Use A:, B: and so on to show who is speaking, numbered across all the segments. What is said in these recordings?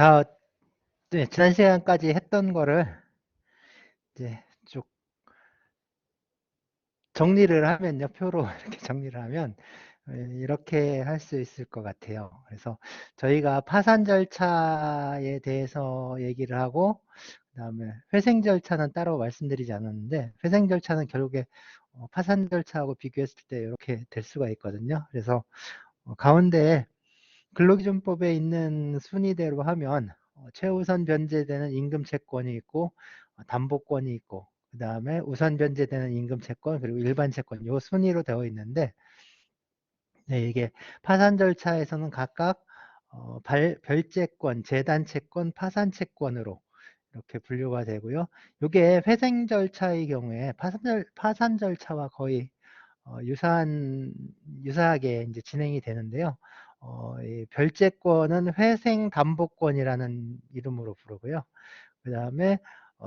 A: 자, 네, 지난 시간까지 했던 거를 이제 쭉 정리를 하면요, 표로 이렇게 정리를 하면 이렇게 할 수 있을 것 같아요. 그래서 저희가 파산 절차에 대해서 얘기를 하고, 그다음에 회생 절차는 따로 말씀드리지 않았는데, 회생 절차는 결국에 파산 절차하고 비교했을 때 이렇게 될 수가 있거든요. 그래서 가운데에 근로기준법에 있는 순위대로 하면 최우선 변제되는 임금채권이 있고 담보권이 있고 그 다음에 우선 변제되는 임금채권 그리고 일반 채권 요 순위로 되어 있는데 네, 이게 파산 절차에서는 각각 별채권, 재단채권, 파산채권으로 이렇게 분류가 되고요. 이게 회생 절차의 경우에 파산 절차와 거의 유사하게 이제 진행이 되는데요. 이 별채권은 회생담보권이라는 이름으로 부르고요. 그 다음에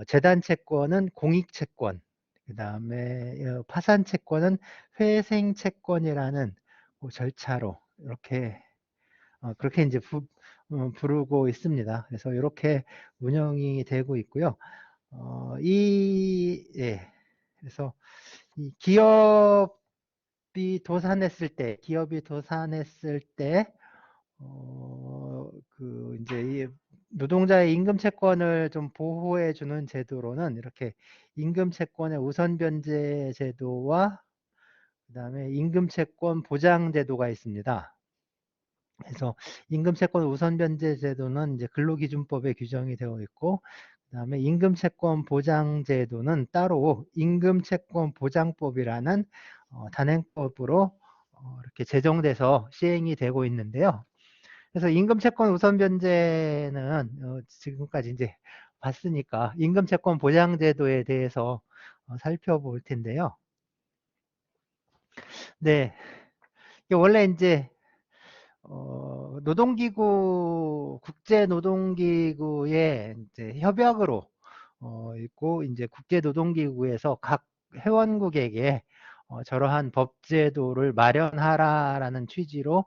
A: 재단채권은 공익채권, 그 다음에 파산채권은 회생채권이라는 그 절차로 이렇게 그렇게 이제 부르고 있습니다. 그래서 이렇게 운영이 되고 있고요. 예. 그래서 이 기업이 도산했을 때, 이제 이 노동자의 임금 채권을 좀 보호해 주는 제도로는 이렇게 임금 채권의 우선 변제 제도와 그다음에 임금 채권 보장 제도가 있습니다. 그래서 임금 채권 우선 변제 제도는 이제 근로기준법에 규정이 되어 있고, 그다음에 임금 채권 보장 제도는 따로 임금 채권 보장법이라는 단행법으로 이렇게 제정돼서 시행이 되고 있는데요. 그래서 임금 채권 우선 변제는 지금까지 이제 봤으니까 임금 채권 보장 제도에 대해서 살펴볼 텐데요. 네. 이게 원래 이제 국제노동기구의 이제 협약으로 있고, 이제 국제노동기구에서 각 회원국에게 저러한 법제도를 마련하라라는 취지로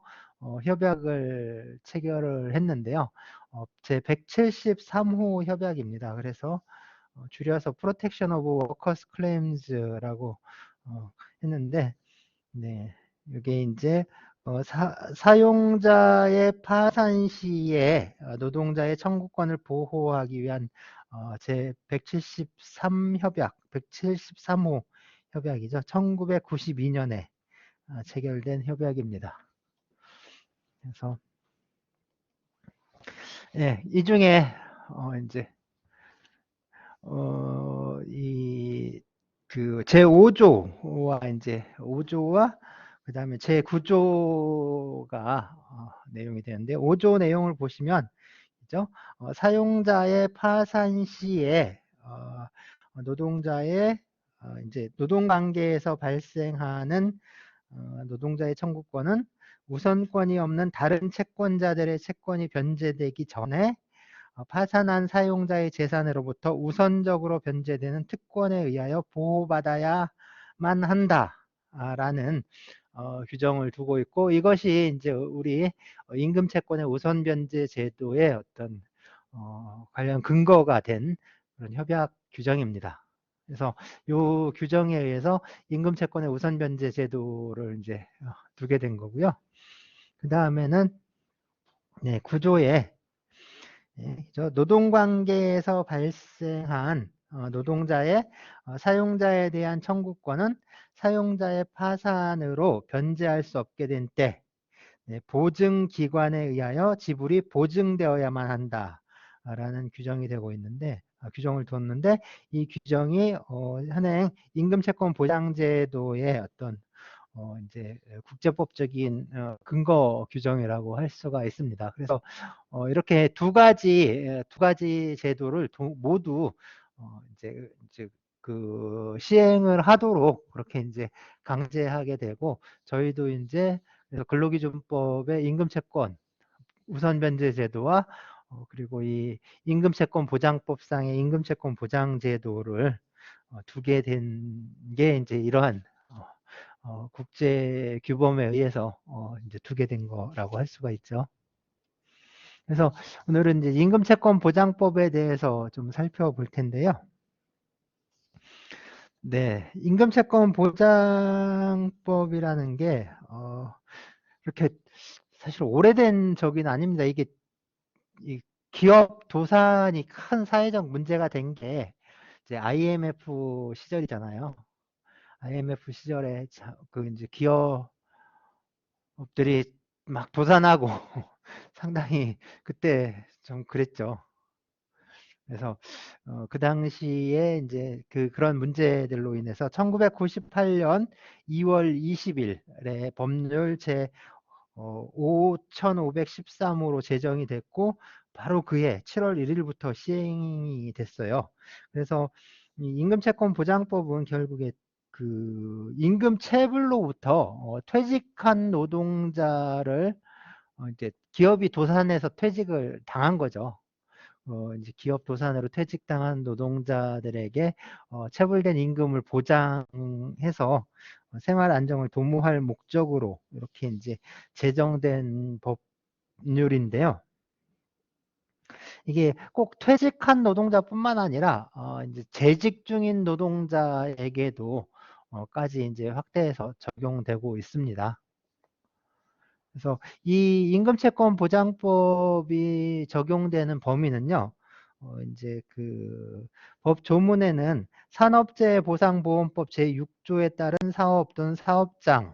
A: 협약을 체결을 했는데요. 제 173호 협약입니다. 그래서 줄여서 Protection of Workers Claims라고 했는데, 네, 이게 이제 사용자의 파산 시에 노동자의 청구권을 보호하기 위한 제 173 협약, 173호 협약이죠. 1992년에 체결된 협약입니다. 그래서 예, 이 중에 이제 그 제5조와 이제 5조와 그 다음에 제9조가 내용이 되는데 5조 내용을 보시면 그죠? 사용자의 파산 시에 노동자의 이제 노동관계에서 발생하는 노동자의 청구권은 우선권이 없는 다른 채권자들의 채권이 변제되기 전에 파산한 사용자의 재산으로부터 우선적으로 변제되는 특권에 의하여 보호받아야만 한다라는 규정을 두고 있고, 이것이 이제 우리 임금채권의 우선 변제 제도의 어떤 관련 근거가 된 그런 협약 규정입니다. 그래서 이 규정에 의해서 임금채권의 우선 변제 제도를 이제 두게 된 거고요. 그 다음에는 네, 구조에 노동관계에서 발생한 노동자의 사용자에 대한 청구권은 사용자의 파산으로 변제할 수 없게 된 때 보증기관에 의하여 지불이 보증되어야만 한다라는 규정이 되고 있는데 규정을 뒀는데 이 규정이 현행 임금채권 보장제도의 어떤 이제 국제법적인 근거 규정이라고 할 수가 있습니다. 그래서 이렇게 두 가지 제도를 모두 이제 그 시행을 하도록 그렇게 이제 강제하게 되고, 저희도 이제 그래서 근로기준법의 임금채권 우선 변제 제도와 그리고 이 임금채권 보장법상의 임금채권 보장 제도를 두게 된 게 이제 이러한 국제 규범에 의해서 이제 두게 된 거라고 할 수가 있죠. 그래서 오늘은 이제 임금채권 보장법에 대해서 좀 살펴볼 텐데요. 네, 임금채권 보장법이라는 게 이렇게 사실 오래된 적은 아닙니다. 이게 이 기업 도산이 큰 사회적 문제가 된 게 이제 IMF 시절이잖아요. IMF 시절에 그 이제 기업들이 막 도산하고 상당히 그때 좀 그랬죠. 그래서 그 당시에 이제 그런 문제들로 인해서 1998년 2월 20일에 법률 제 5513호로 제정이 됐고 바로 그해 7월 1일부터 시행이 됐어요. 그래서 이 임금채권 보장법은 결국에 그 임금 체불로부터 퇴직한 노동자를 이제 기업이 도산해서 퇴직을 당한 거죠. 이제 기업 도산으로 퇴직당한 노동자들에게 체불된 임금을 보장해서 생활 안정을 도모할 목적으로 이렇게 이제 제정된 법률인데요. 이게 꼭 퇴직한 노동자뿐만 아니라 이제 재직 중인 노동자에게도 까지 이제 확대해서 적용되고 있습니다. 그래서 이 임금채권 보장법이 적용되는 범위는요, 이제 그 법 조문에는 산업재해보상보험법 제6조에 따른 사업 또는 사업장에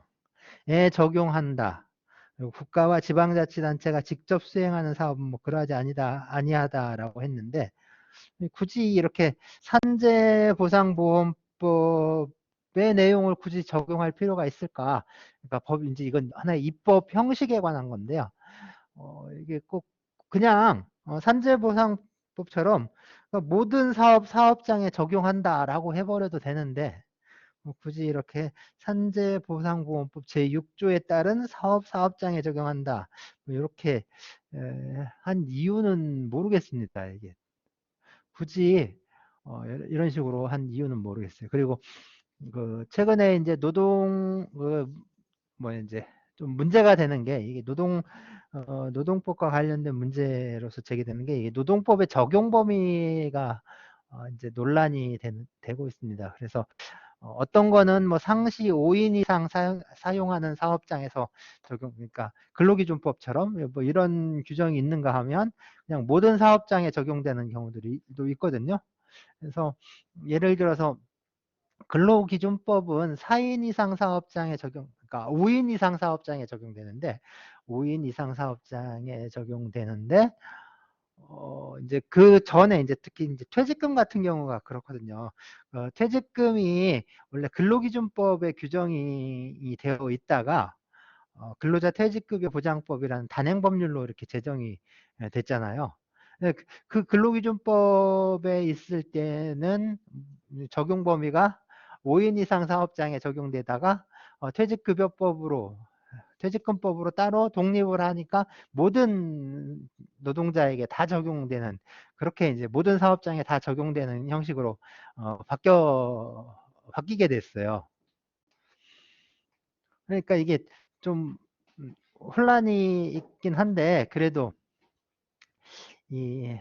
A: 적용한다. 그리고 국가와 지방자치단체가 직접 수행하는 사업은 뭐 그러하지 아니하다라고 했는데 굳이 이렇게 산재보상보험법의 내용을 굳이 적용할 필요가 있을까? 그러니까 이제 이건 하나의 입법 형식에 관한 건데요. 이게 꼭 그냥 산재보상법처럼 그러니까 모든 사업장에 적용한다라고 해버려도 되는데 뭐 굳이 이렇게 산재보상보험법 제6조에 따른 사업장에 적용한다. 뭐 이렇게 한 이유는 모르겠습니다. 이게 굳이 이런 식으로 한 이유는 모르겠어요. 그리고 그 최근에 이제 뭐 이제 좀 문제가 되는 게 이게 노동법과 관련된 문제로서 제기되는 게 이게 노동법의 적용 범위가 이제 논란이 되고 있습니다. 그래서 어떤 거는 뭐 상시 5인 이상 사용하는 사업장에서 그러니까 근로기준법처럼 뭐 이런 규정이 있는가 하면 그냥 모든 사업장에 적용되는 경우들이 또 있거든요. 그래서 예를 들어서 근로기준법은 4인 이상 사업장에 그러니까 5인 이상 사업장에 적용되는데 5인 이상 사업장에 적용되는데 이제 그 전에 이제 특히 이제 퇴직금 같은 경우가 그렇거든요. 퇴직금이 원래 근로기준법에 규정이 되어 있다가 근로자 퇴직급여 보장법이라는 단행법률로 이렇게 제정이 됐잖아요. 그 근로기준법에 있을 때는 적용 범위가 5인 이상 사업장에 적용되다가 퇴직금법으로 따로 독립을 하니까 모든 노동자에게 다 적용되는 그렇게 이제 모든 사업장에 다 적용되는 형식으로 바뀌게 됐어요. 그러니까 이게 좀 혼란이 있긴 한데 그래도 이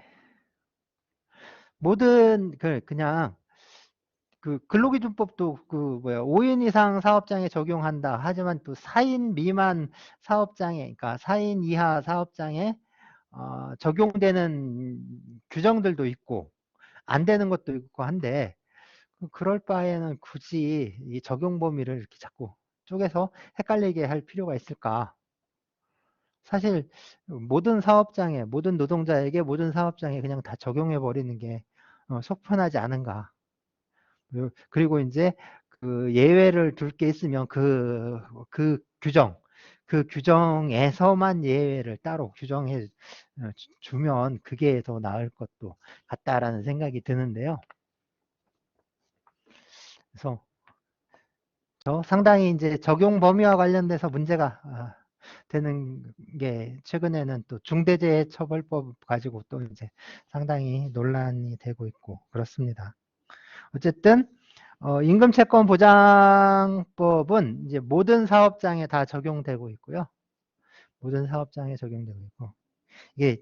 A: 모든 그냥 그 근로기준법도 그 뭐야 5인 이상 사업장에 적용한다. 하지만 또 4인 미만 사업장에 그러니까 4인 이하 사업장에 적용되는 규정들도 있고 안 되는 것도 있고 한데 그럴 바에는 굳이 이 적용 범위를 이렇게 자꾸 쪼개서 헷갈리게 할 필요가 있을까? 사실 모든 노동자에게 모든 사업장에 그냥 다 적용해 버리는 게 속 편하지 않은가. 그리고 이제 그 예외를 둘 게 있으면 그 규정에서만 예외를 따로 규정해 주면 그게 더 나을 것도 같다라는 생각이 드는데요. 그래서 상당히 이제 적용 범위와 관련돼서 문제가 되는 게 최근에는 또 중대재해처벌법 가지고 또 이제 상당히 논란이 되고 있고 그렇습니다. 어쨌든 임금채권 보장법은 이제 모든 사업장에 다 적용되고 있고요. 모든 사업장에 적용되고 있고 이게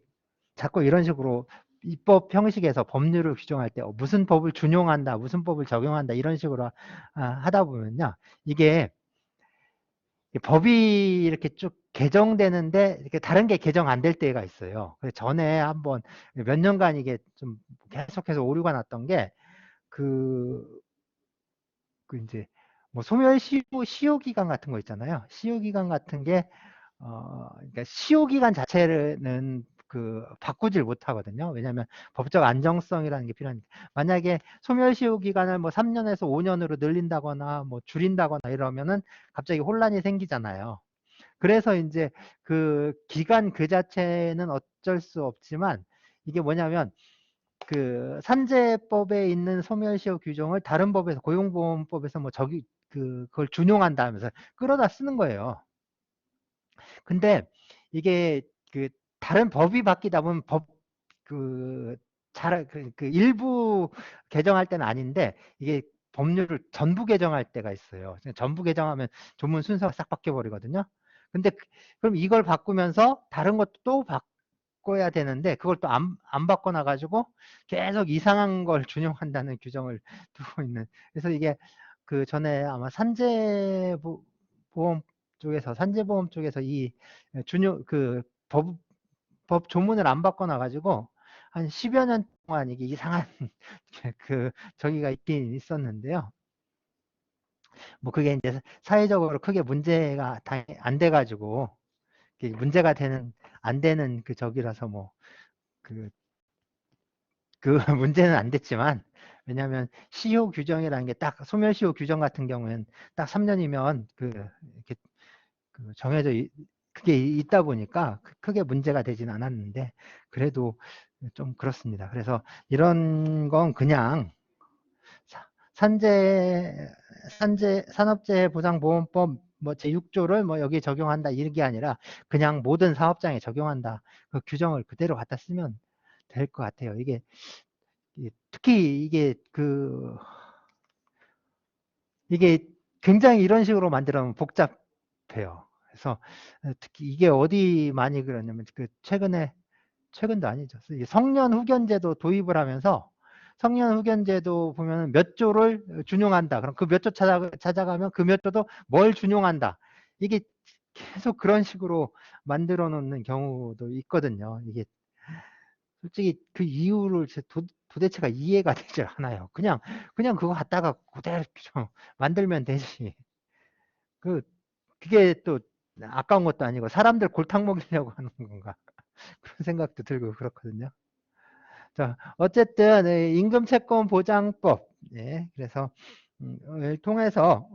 A: 자꾸 이런 식으로 입법 형식에서 법률을 규정할 때 무슨 법을 준용한다, 무슨 법을 적용한다 이런 식으로 하다 보면요. 이게 법이 이렇게 쭉 개정되는데 이렇게 다른 게 개정 안 될 때가 있어요. 그래서 전에 한번 몇 년간 이게 좀 계속해서 오류가 났던 게 그 이제 뭐 소멸 시효 기간 같은 거 있잖아요. 시효 기간 같은 게 그러니까 시효 기간 자체는 바꾸질 못하거든요. 왜냐하면 법적 안정성이라는 게 필요하니까. 만약에 소멸 시효 기간을 뭐 3년에서 5년으로 늘린다거나 뭐 줄인다거나 이러면은 갑자기 혼란이 생기잖아요. 그래서 이제 그 기간 그 자체는 어쩔 수 없지만 이게 뭐냐면 산재법에 있는 소멸시효 규정을 다른 법에서 고용보험법에서 뭐 그걸 준용한다 하면서 끌어다 쓰는 거예요. 근데 이게 다른 법이 바뀌다 보면 일부 개정할 때는 아닌데 이게 법률을 전부 개정할 때가 있어요. 전부 개정하면 조문 순서가 싹 바뀌어 버리거든요. 근데 그럼 이걸 바꾸면서 다른 것도 또 바꿔야 되는데 그걸 또 안 바꿔놔 가지고 계속 이상한 걸 준용한다는 규정을 두고 있는. 그래서 이게 전에 아마 산재보험 쪽에서 이 준용 법 조문을 안 바꿔놔 가지고 한 10여 년 동안 이게 이상한 저기가 있긴 있었는데요. 뭐 그게 이제 사회적으로 크게 문제가 안 돼 가지고 문제가 안 되는 저기라서 뭐 문제는 안 됐지만, 왜냐하면 시효 규정이라는 게 딱 소멸시효 규정 같은 경우에는 딱 3년이면 이렇게 정해져 그게 있다 보니까 크게 문제가 되진 않았는데 그래도 좀 그렇습니다. 그래서 이런 건 그냥 산업재해보상보험법 뭐 제6조를 뭐 여기에 적용한다 이게 아니라 그냥 모든 사업장에 적용한다. 그 규정을 그대로 갖다 쓰면 될 것 같아요. 특히 이게 굉장히 이런 식으로 만들면 복잡해요. 그래서 특히 이게 어디 많이 그러냐면 최근도 아니죠. 성년 후견제도 도입을 하면서 성년 후견제도 보면 몇 조를 준용한다. 그럼 그 몇 조 찾아가면 그 몇 조도 뭘 준용한다. 이게 계속 그런 식으로 만들어 놓는 경우도 있거든요. 이게 솔직히 그 이유를 도대체가 이해가 되질 않아요. 그냥 그거 갖다가 그대로 좀 만들면 되지. 그게 또 아까운 것도 아니고 사람들 골탕 먹이려고 하는 건가. 그런 생각도 들고 그렇거든요. 자, 어쨌든 임금채권보장법, 그래서 을 통해서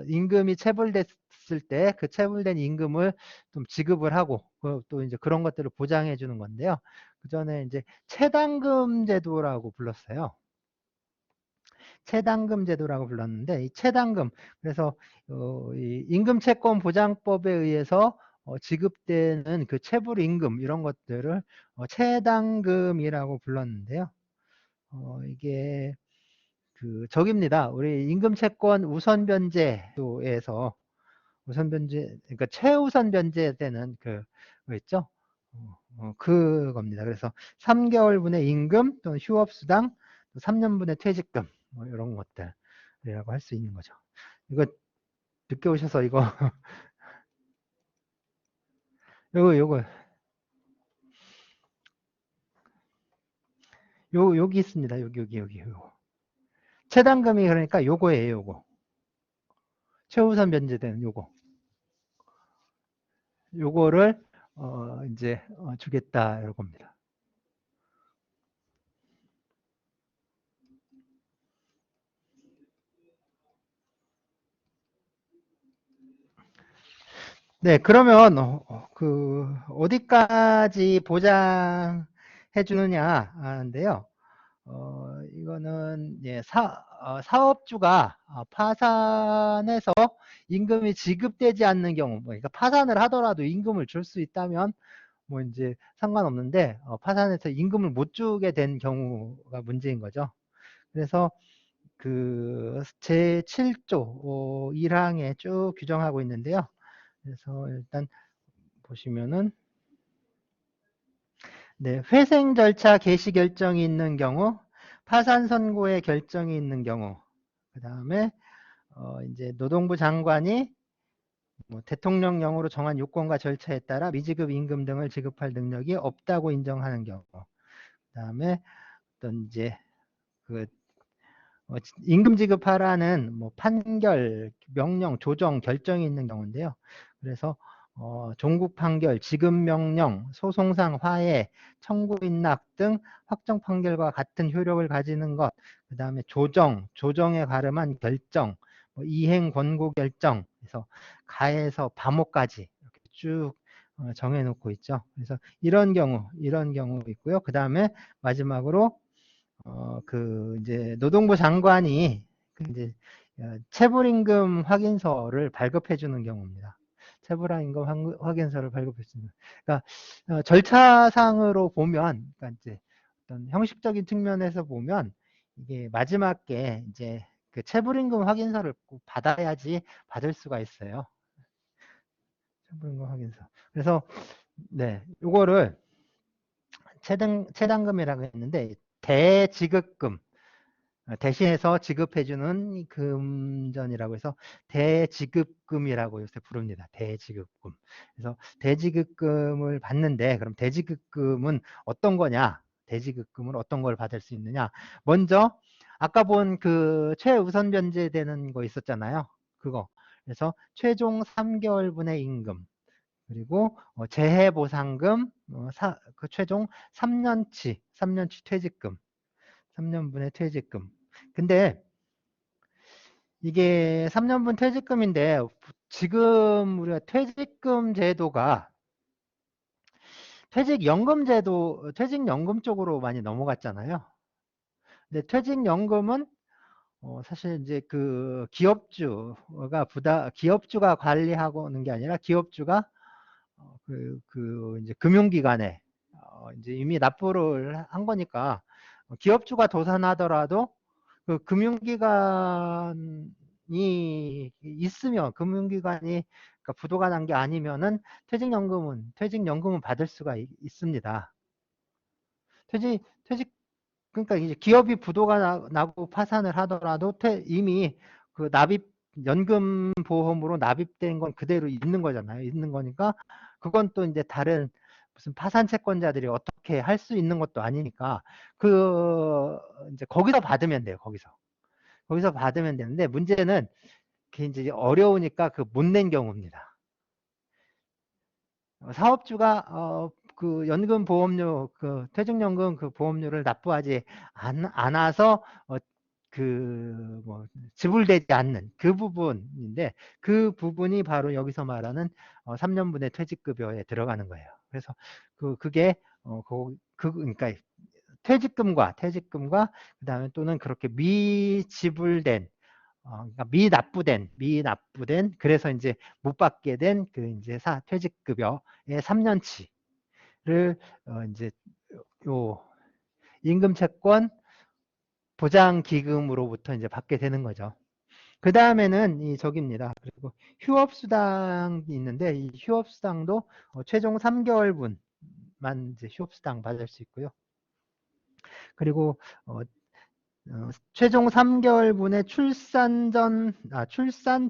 A: 임금이 체불됐을 때 그 체불된 임금을 좀 지급을 하고 또 이제 그런 것들을 보장해 주는 건데요. 그 전에 이제 체당금 제도라고 불렀어요. 체당금 제도라고 불렀는데 이 체당금, 그래서 이 임금채권보장법에 의해서 지급되는 그 체불 임금 이런 것들을 체당금이라고 불렀는데요. 이게 저기입니다. 우리 임금채권 우선변제도에서 그러니까 최우선 변제되는 거 있죠? 그겁니다. 그래서 3개월분의 임금 또는 휴업수당, 3년분의 퇴직금, 뭐 이런 것들이라고 할 수 있는 거죠. 이거 늦게 오셔서 이거, 요거, 여기 있습니다. 요거. 최단금이 그러니까 요거예요, 요거. 최우선 변제되는 요거를, 이제, 주겠다, 이겁니다. 네, 그러면 어디까지 보장해 주느냐 하는데요. 이거는 사업주가 파산해서 임금이 지급되지 않는 경우, 뭐 그러니까 파산을 하더라도 임금을 줄 수 있다면 뭐 이제 상관없는데 파산해서 임금을 못 주게 된 경우가 문제인 거죠. 그래서 제7조 1항에 쭉 규정하고 있는데요. 그래서 일단 보시면은 네, 회생 절차 개시 결정이 있는 경우, 파산 선고의 결정이 있는 경우, 그 다음에 이제 노동부 장관이 뭐 대통령령으로 정한 요건과 절차에 따라 미지급 임금 등을 지급할 능력이 없다고 인정하는 경우, 그다음에 어떤 이제 그 임금 지급하라는 뭐 판결, 명령, 조정, 결정이 있는 경우인데요. 그래서 종국 판결, 지급 명령, 소송상 화해, 청구 인락 등 확정 판결과 같은 효력을 가지는 것, 그 다음에 조정, 조정에 가름한 결정, 뭐 이행 권고 결정, 그래서 가에서 감옥까지 이렇게 쭉 정해놓고 있죠. 그래서 이런 경우 있고요. 그 다음에 마지막으로 이제 노동부 장관이 이제 체불임금 확인서를 발급해 주는 경우입니다. 체불임금 확인서를 발급해 주는. 그러니까 절차상으로 보면, 그러니까 이제 어떤 형식적인 측면에서 보면 이게 마지막에 이제 그 체불임금 확인서를 꼭 받아야지 받을 수가 있어요. 체불임금 확인서. 그래서 네, 요거를 체당금이라고 했는데 대지급금 대신해서 지급해주는 금전이라고 해서 대지급금이라고 요새 부릅니다. 대지급금. 그래서 대지급금을 받는데 그럼 대지급금은 어떤 거냐? 대지급금은 어떤 걸 받을 수 있느냐? 먼저 아까 본 그 최우선 변제되는 거 있었잖아요. 그거. 그래서 최종 3개월분의 임금 그리고 재해보상금 그 최종 3년치 퇴직금 3년분의 퇴직금. 근데 이게 3년분 퇴직금인데 지금 우리가 퇴직금 제도가 퇴직연금 쪽으로 많이 넘어갔잖아요. 근데 퇴직연금은 사실 이제 그 기업주가 관리하고는 게 아니라 기업주가 이제 금융기관에 이제 이미 납부를 한 거니까 기업주가 도산하더라도 그 금융기관이 있으면 금융기관이 그러니까 부도가 난 게 아니면은 퇴직연금은 받을 수가 있습니다. 퇴직 그러니까 이제 기업이 부도가 나고 파산을 하더라도 이미 그 연금보험으로 납입된 건 그대로 있는 거잖아요. 있는 거니까 그건 또 이제 다른 무슨 파산 채권자들이 어떻게 할 수 있는 것도 아니니까 이제 거기서 받으면 돼요. 거기서 받으면 되는데 문제는 그게 이제 어려우니까 그 못 낸 경우입니다. 사업주가 그 연금보험료 그 퇴직연금 그 보험료를 납부하지 않아서 뭐 지불되지 않는 그 부분인데 그 부분이 바로 여기서 말하는 3년분의 퇴직급여에 들어가는 거예요. 그래서 그게 그러니까 퇴직금과 그다음에 또는 그렇게 미지불된 그러니까 미납부된 그래서 이제 못 받게 된 그 이제 퇴직급여의 3년치를 이제 요 임금채권 보장기금으로부터 이제 받게 되는 거죠. 그 다음에는 이 저기입니다. 그리고 휴업수당이 있는데 이 휴업수당도 최종 3개월분만 이제 휴업수당 받을 수 있고요. 그리고 최종 3개월분의 출산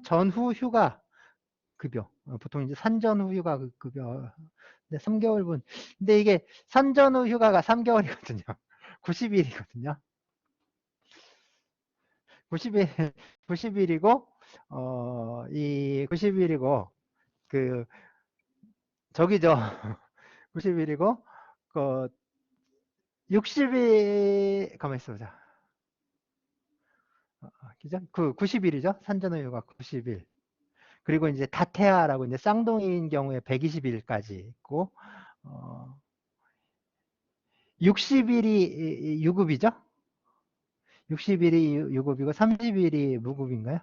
A: 전후 휴가 급여. 보통 이제 산전 후 휴가 급여. 근데 3개월분. 근데 이게 산전 후 휴가가 3개월이거든요. 90일이거든요. 90일, 90일이고, 이 90일이고, 그, 저기죠. 90일이고, 그, 60일, 가만히 있어보자. 그죠? 그 90일이죠? 산전 후 휴가 90일. 그리고 이제 다태아라고 이제 쌍둥이인 경우에 120일까지 있고, 60일이 유급이죠? 60일이 유급이고 30일이 무급인가요?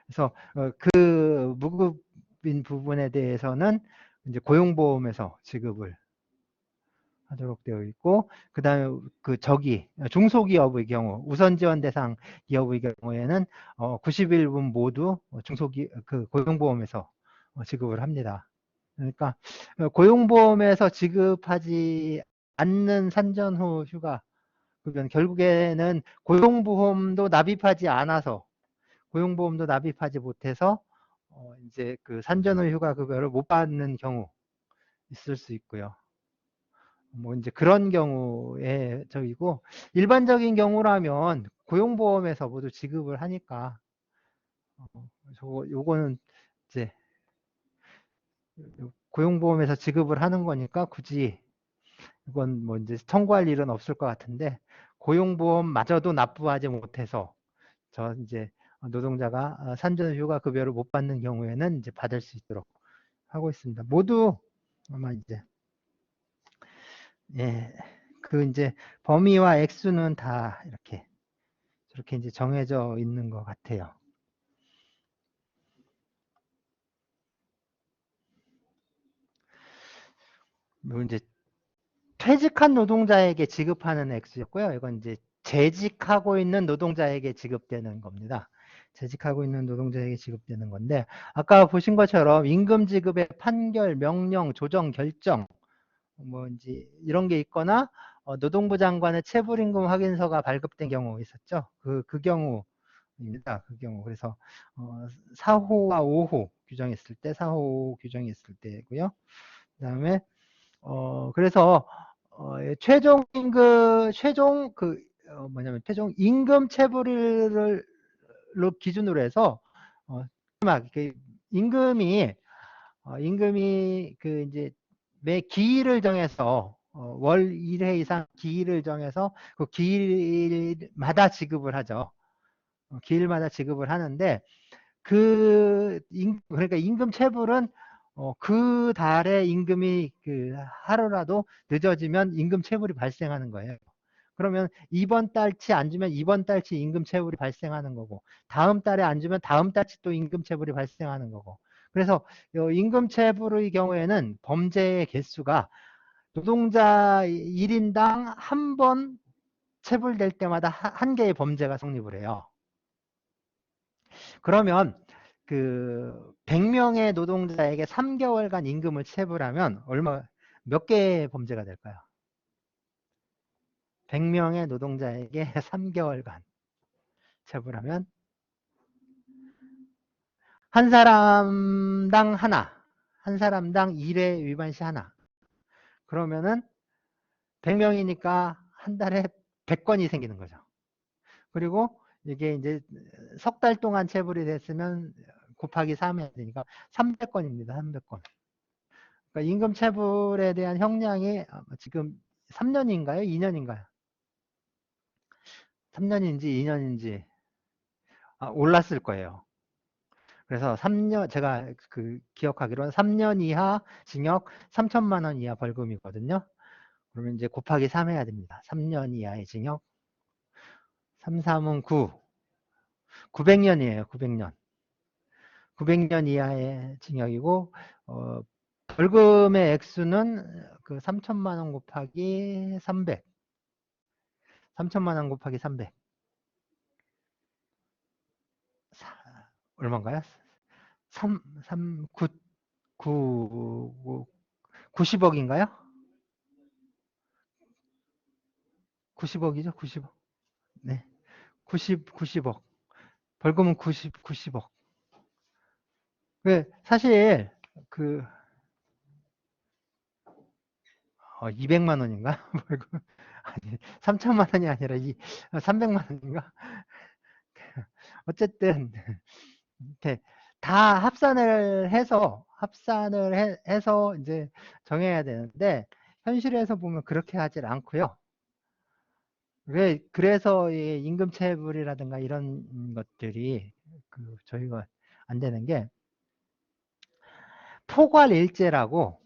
A: 그래서 그 무급인 부분에 대해서는 이제 고용보험에서 지급을 하도록 되어 있고, 그 다음에 중소기업의 경우, 우선지원 대상 기업의 경우에는 90일분 모두 그 고용보험에서 지급을 합니다. 그러니까 고용보험에서 지급하지 않는 산전 후 휴가 급여는 결국에는 고용보험도 납입하지 않아서 고용보험도 납입하지 못해서 이제 그 산전 후 휴가 급여를 못 받는 경우 있을 수 있고요. 뭐 이제 그런 경우에 저기고 일반적인 경우라면 고용보험에서 모두 지급을 하니까 요거는 이제 고용보험에서 지급을 하는 거니까 굳이 이건 뭐 이제 청구할 일은 없을 것 같은데 고용보험마저도 납부하지 못해서 저 이제 노동자가 산전휴가 급여를 못 받는 경우에는 이제 받을 수 있도록 하고 있습니다. 모두 아마 이제 예, 그 이제 범위와 액수는 다 이렇게 저렇게 이제 정해져 있는 것 같아요. 뭐 이제 퇴직한 노동자에게 지급하는 액수였고요. 이건 이제 재직하고 있는 노동자에게 지급되는 겁니다. 재직하고 있는 노동자에게 지급되는 건데 아까 보신 것처럼 임금 지급의 판결, 명령, 조정, 결정 뭐 이제 이런 게 있거나 노동부 장관의 체불임금 확인서가 발급된 경우 있었죠. 그 경우입니다. 그 경우. 그래서 4호와 5호 규정했을 때, 4호, 5호 규정이 있을 때고요. 그다음에 그래서 최종 임금 최종 뭐냐면 최종 임금 체불을 기준으로 해서 막 임금이 그 이제 매 기일을 정해서 월 1회 이상 기일을 정해서 그 기일마다 지급을 하죠. 기일마다 지급을 하는데 그러니까 임금 체불은 그 달에 임금이 그 하루라도 늦어지면 임금 체불이 발생하는 거예요. 그러면 이번 달치 안 주면 이번 달치 임금 체불이 발생하는 거고 다음 달에 안 주면 다음 달치 또 임금 체불이 발생하는 거고 그래서 임금 체불의 경우에는 범죄의 개수가 노동자 1인당 한 번 체불될 때마다 한 개의 범죄가 성립을 해요. 그러면 그 100명의 노동자에게 3개월간 임금을 체불하면 몇 개의 범죄가 될까요? 100명의 노동자에게 3개월간 체불하면 한 사람당 하나, 한 사람당 1회 위반 시 하나. 그러면은 100명이니까 한 달에 100건이 생기는 거죠. 그리고 이게 이제 석 달 동안 체불이 됐으면 곱하기 3 해야 되니까 300건입니다. 300건. 그러니까 임금 체불에 대한 형량이 지금 3년인가요? 2년인가요? 3년인지 2년인지 올랐을 거예요. 그래서 3년 제가 그 기억하기로는 3년 이하 징역 3천만 원 이하 벌금이거든요. 그러면 이제 곱하기 3 해야 됩니다. 3년 이하의 징역 3, 3은 9 900년이에요. 900년 900년 이하의 징역이고 벌금의 액수는 그 3천만 원 곱하기 300 3천만 원 곱하기 300 얼마인가요? 90억인가요? 90억이죠? 90억. 네. 90억. 벌금은 90억. 사실, 그, 200만 원인가? 벌금. 아니, 3천만 원이 아니라 300만 원인가? 어쨌든, 다 합산을 해서 이제 정해야 되는데, 현실에서 보면 그렇게 하질 않고요. 그래서 이 임금체불이라든가 이런 것들이 저희가 안 되는 게 포괄일죄라고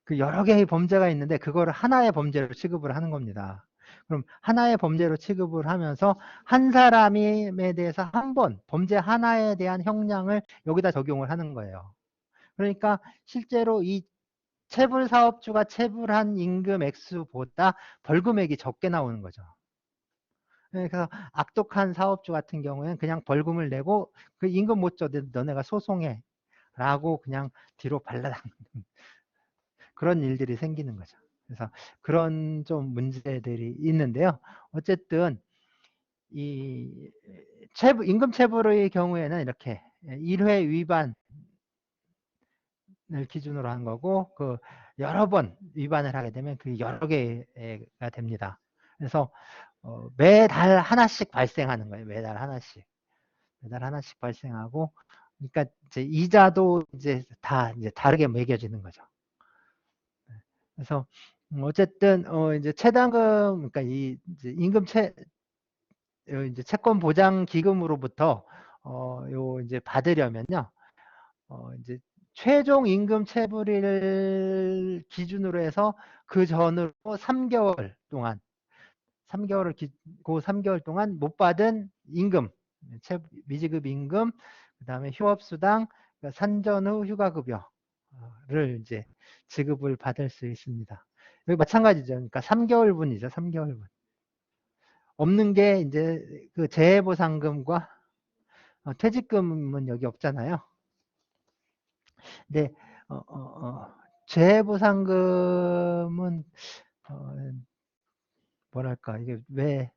A: 그 여러 개의 범죄가 있는데 그거를 하나의 범죄로 취급을 하는 겁니다. 그럼 하나의 범죄로 취급을 하면서 한 사람에 대해서 한 번 범죄 하나에 대한 형량을 여기다 적용을 하는 거예요. 그러니까 실제로 이 체불 사업주가 체불한 임금 액수보다 벌금액이 적게 나오는 거죠. 그래서 악독한 사업주 같은 경우에는 그냥 벌금을 내고 그 임금 못 줘, 너네가 소송해 라고 그냥 뒤로 발라당기는 그런 일들이 생기는 거죠. 그래서 그런 좀 문제들이 있는데요. 어쨌든 이 임금 체불의 경우에는 이렇게 1회 위반을 기준으로 한 거고, 그 여러 번 위반을 하게 되면 그 여러 개가 됩니다. 그래서 매달 하나씩 발생하는 거예요. 매달 하나씩. 매달 하나씩 발생하고, 그러니까 이제 이자도 이제 다 이제 다르게 매겨지는 거죠. 그래서 어쨌든 이제 채당금, 그러니까 이 이제 이제 채권 보장 기금으로부터 요 이제 받으려면요, 이제 최종 임금 체불일 기준으로 해서 그 전으로 3개월 동안 3개월을 그 3개월 동안 못 받은 임금, 미지급 임금, 그다음에 휴업수당, 그러니까 산전 후 휴가급여를 이제 지급을 받을 수 있습니다. 여기 마찬가지죠. 그러니까 3개월분이죠. 3개월분. 없는 게 이제 그 재해보상금과 퇴직금은 여기 없잖아요. 근데 재해보상금은 뭐랄까 이게 왜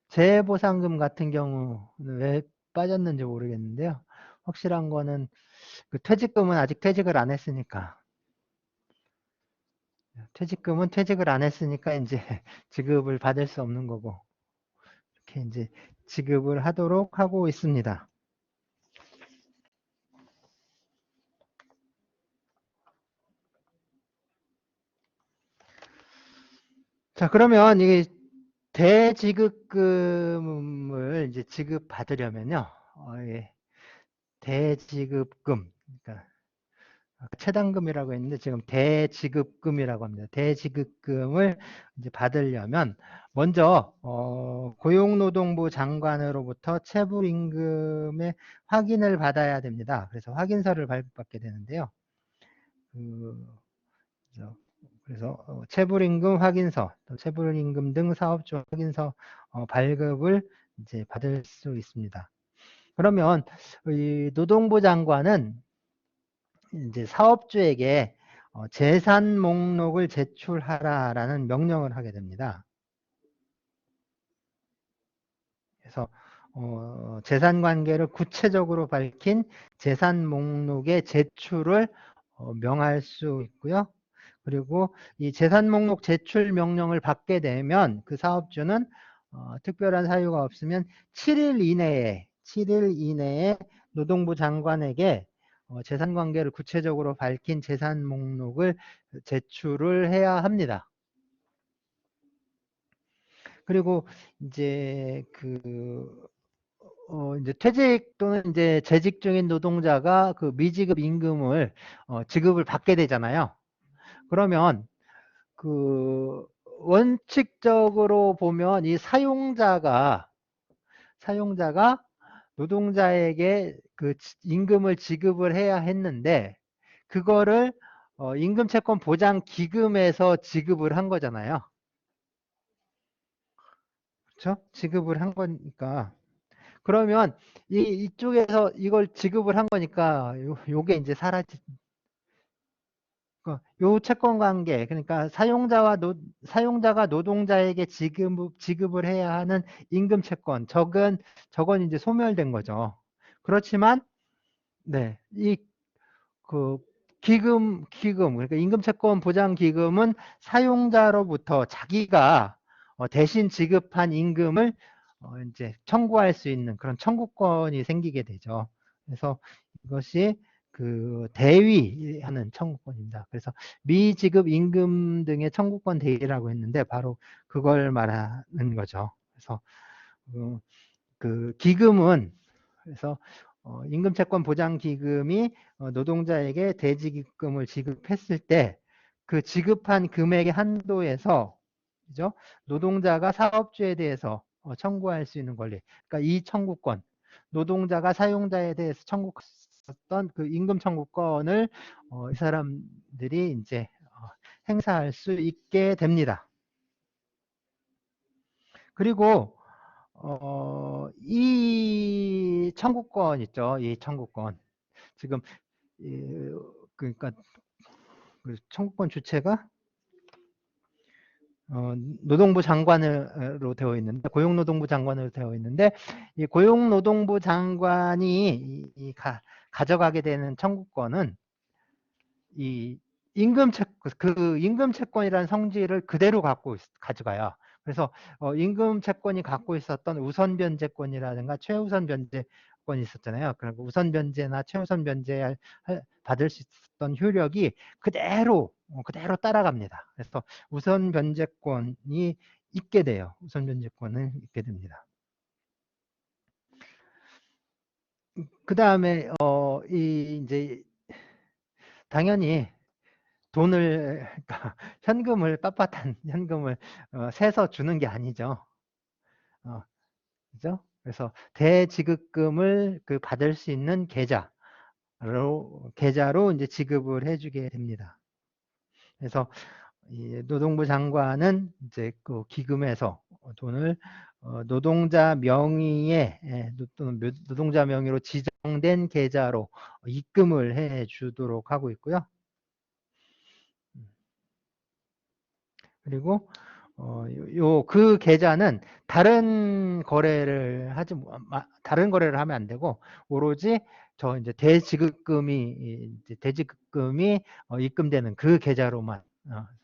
A: 재해보상금 같은 경우는 왜 빠졌는지 모르겠는데요. 확실한 거는 그 퇴직금은 아직 퇴직을 안 했으니까 퇴직금은 퇴직을 안 했으니까 이제 지급을 받을 수 없는 거고 이렇게 이제 지급을 하도록 하고 있습니다. 자, 그러면 이 대지급금을 이제 지급받으려면요, 예, 대지급금, 그러니까 아까 채당금이라고 했는데 지금 대지급금이라고 합니다. 대지급금을 이제 받으려면 먼저 고용노동부 장관으로부터 체불임금의 확인을 받아야 됩니다. 그래서 확인서를 발급받게 되는데요. 그래서 체불임금 확인서, 체불임금 등 사업주 확인서 발급을 이제 받을 수 있습니다. 그러면 이 노동부 장관은 이제 사업주에게 재산 목록을 제출하라라는 명령을 하게 됩니다. 그래서 재산 관계를 구체적으로 밝힌 재산 목록의 제출을 명할 수 있고요. 그리고 이 재산 목록 제출 명령을 받게 되면 그 사업주는 특별한 사유가 없으면 7일 이내에 노동부 장관에게 재산 관계를 구체적으로 밝힌 재산 목록을 제출을 해야 합니다. 그리고 이제 이제 퇴직 또는 이제 재직 중인 노동자가 그 미지급 임금을 지급을 받게 되잖아요. 그러면 그 원칙적으로 보면 이 사용자가 노동자에게 그 임금을 지급을 해야 했는데 그거를 임금채권 보장 기금에서 지급을 한 거잖아요. 그렇죠? 지급을 한 거니까. 그러면 이쪽에서 이걸 지급을 한 거니까 요게 이제 요 채권 관계, 그러니까 사용자가 노동자에게 지급을 해야 하는 임금 채권, 저건 이제 소멸된 거죠. 그렇지만, 네, 그 그러니까 임금채권 보장기금은 사용자로부터 자기가 대신 지급한 임금을 이제 청구할 수 있는 그런 청구권이 생기게 되죠. 그래서 이것이 그 대위하는 청구권입니다. 그래서 미지급 임금 등의 청구권 대위라고 했는데 바로 그걸 말하는 거죠. 그래서 그 기금은 그래서 임금채권 보장기금이 노동자에게 대지급금을 지급했을 때 그 지급한 금액의 한도에서 그죠? 노동자가 사업주에 대해서 청구할 수 있는 권리. 그러니까 이 청구권, 노동자가 사용자에 대해서 청구했던 그 임금 청구권을 이 사람들이 이제 행사할 수 있게 됩니다. 그리고 이 청구권 있죠. 이 청구권. 지금 그러니까 그 청구권 주체가 노동부 장관으로 되어 있는데, 고용노동부 장관으로 되어 있는데, 이 고용노동부 장관이 가져가게 되는 청구권은 이 그 임금 채권이라는 성질을 그대로 가져가요. 그래서 임금 채권이 갖고 있었던 우선 변제권이라든가 최우선 변제권이 있었잖아요. 그리고 우선 변제나 최우선 변제 받을 수 있었던 효력이 그대로 따라갑니다. 그래서 우선 변제권이 있게 돼요. 우선 변제권을 있게 됩니다. 그 다음에 이제 당연히 돈을 그러니까 현금을 빳빳한 현금을 세서 주는 게 아니죠. 그죠? 그래서 대지급금을 받을 수 있는 계좌로 이제 지급을 해주게 됩니다. 그래서 이 노동부 장관은 이제 그 기금에서 돈을 노동자 명의의 또는 노동자 명의로 지정된 계좌로 입금을 해 주도록 하고 있고요. 그리고 그 계좌는 다른 거래를 하면 안 되고 오로지 이제 대지급금이 입금되는 그 계좌로만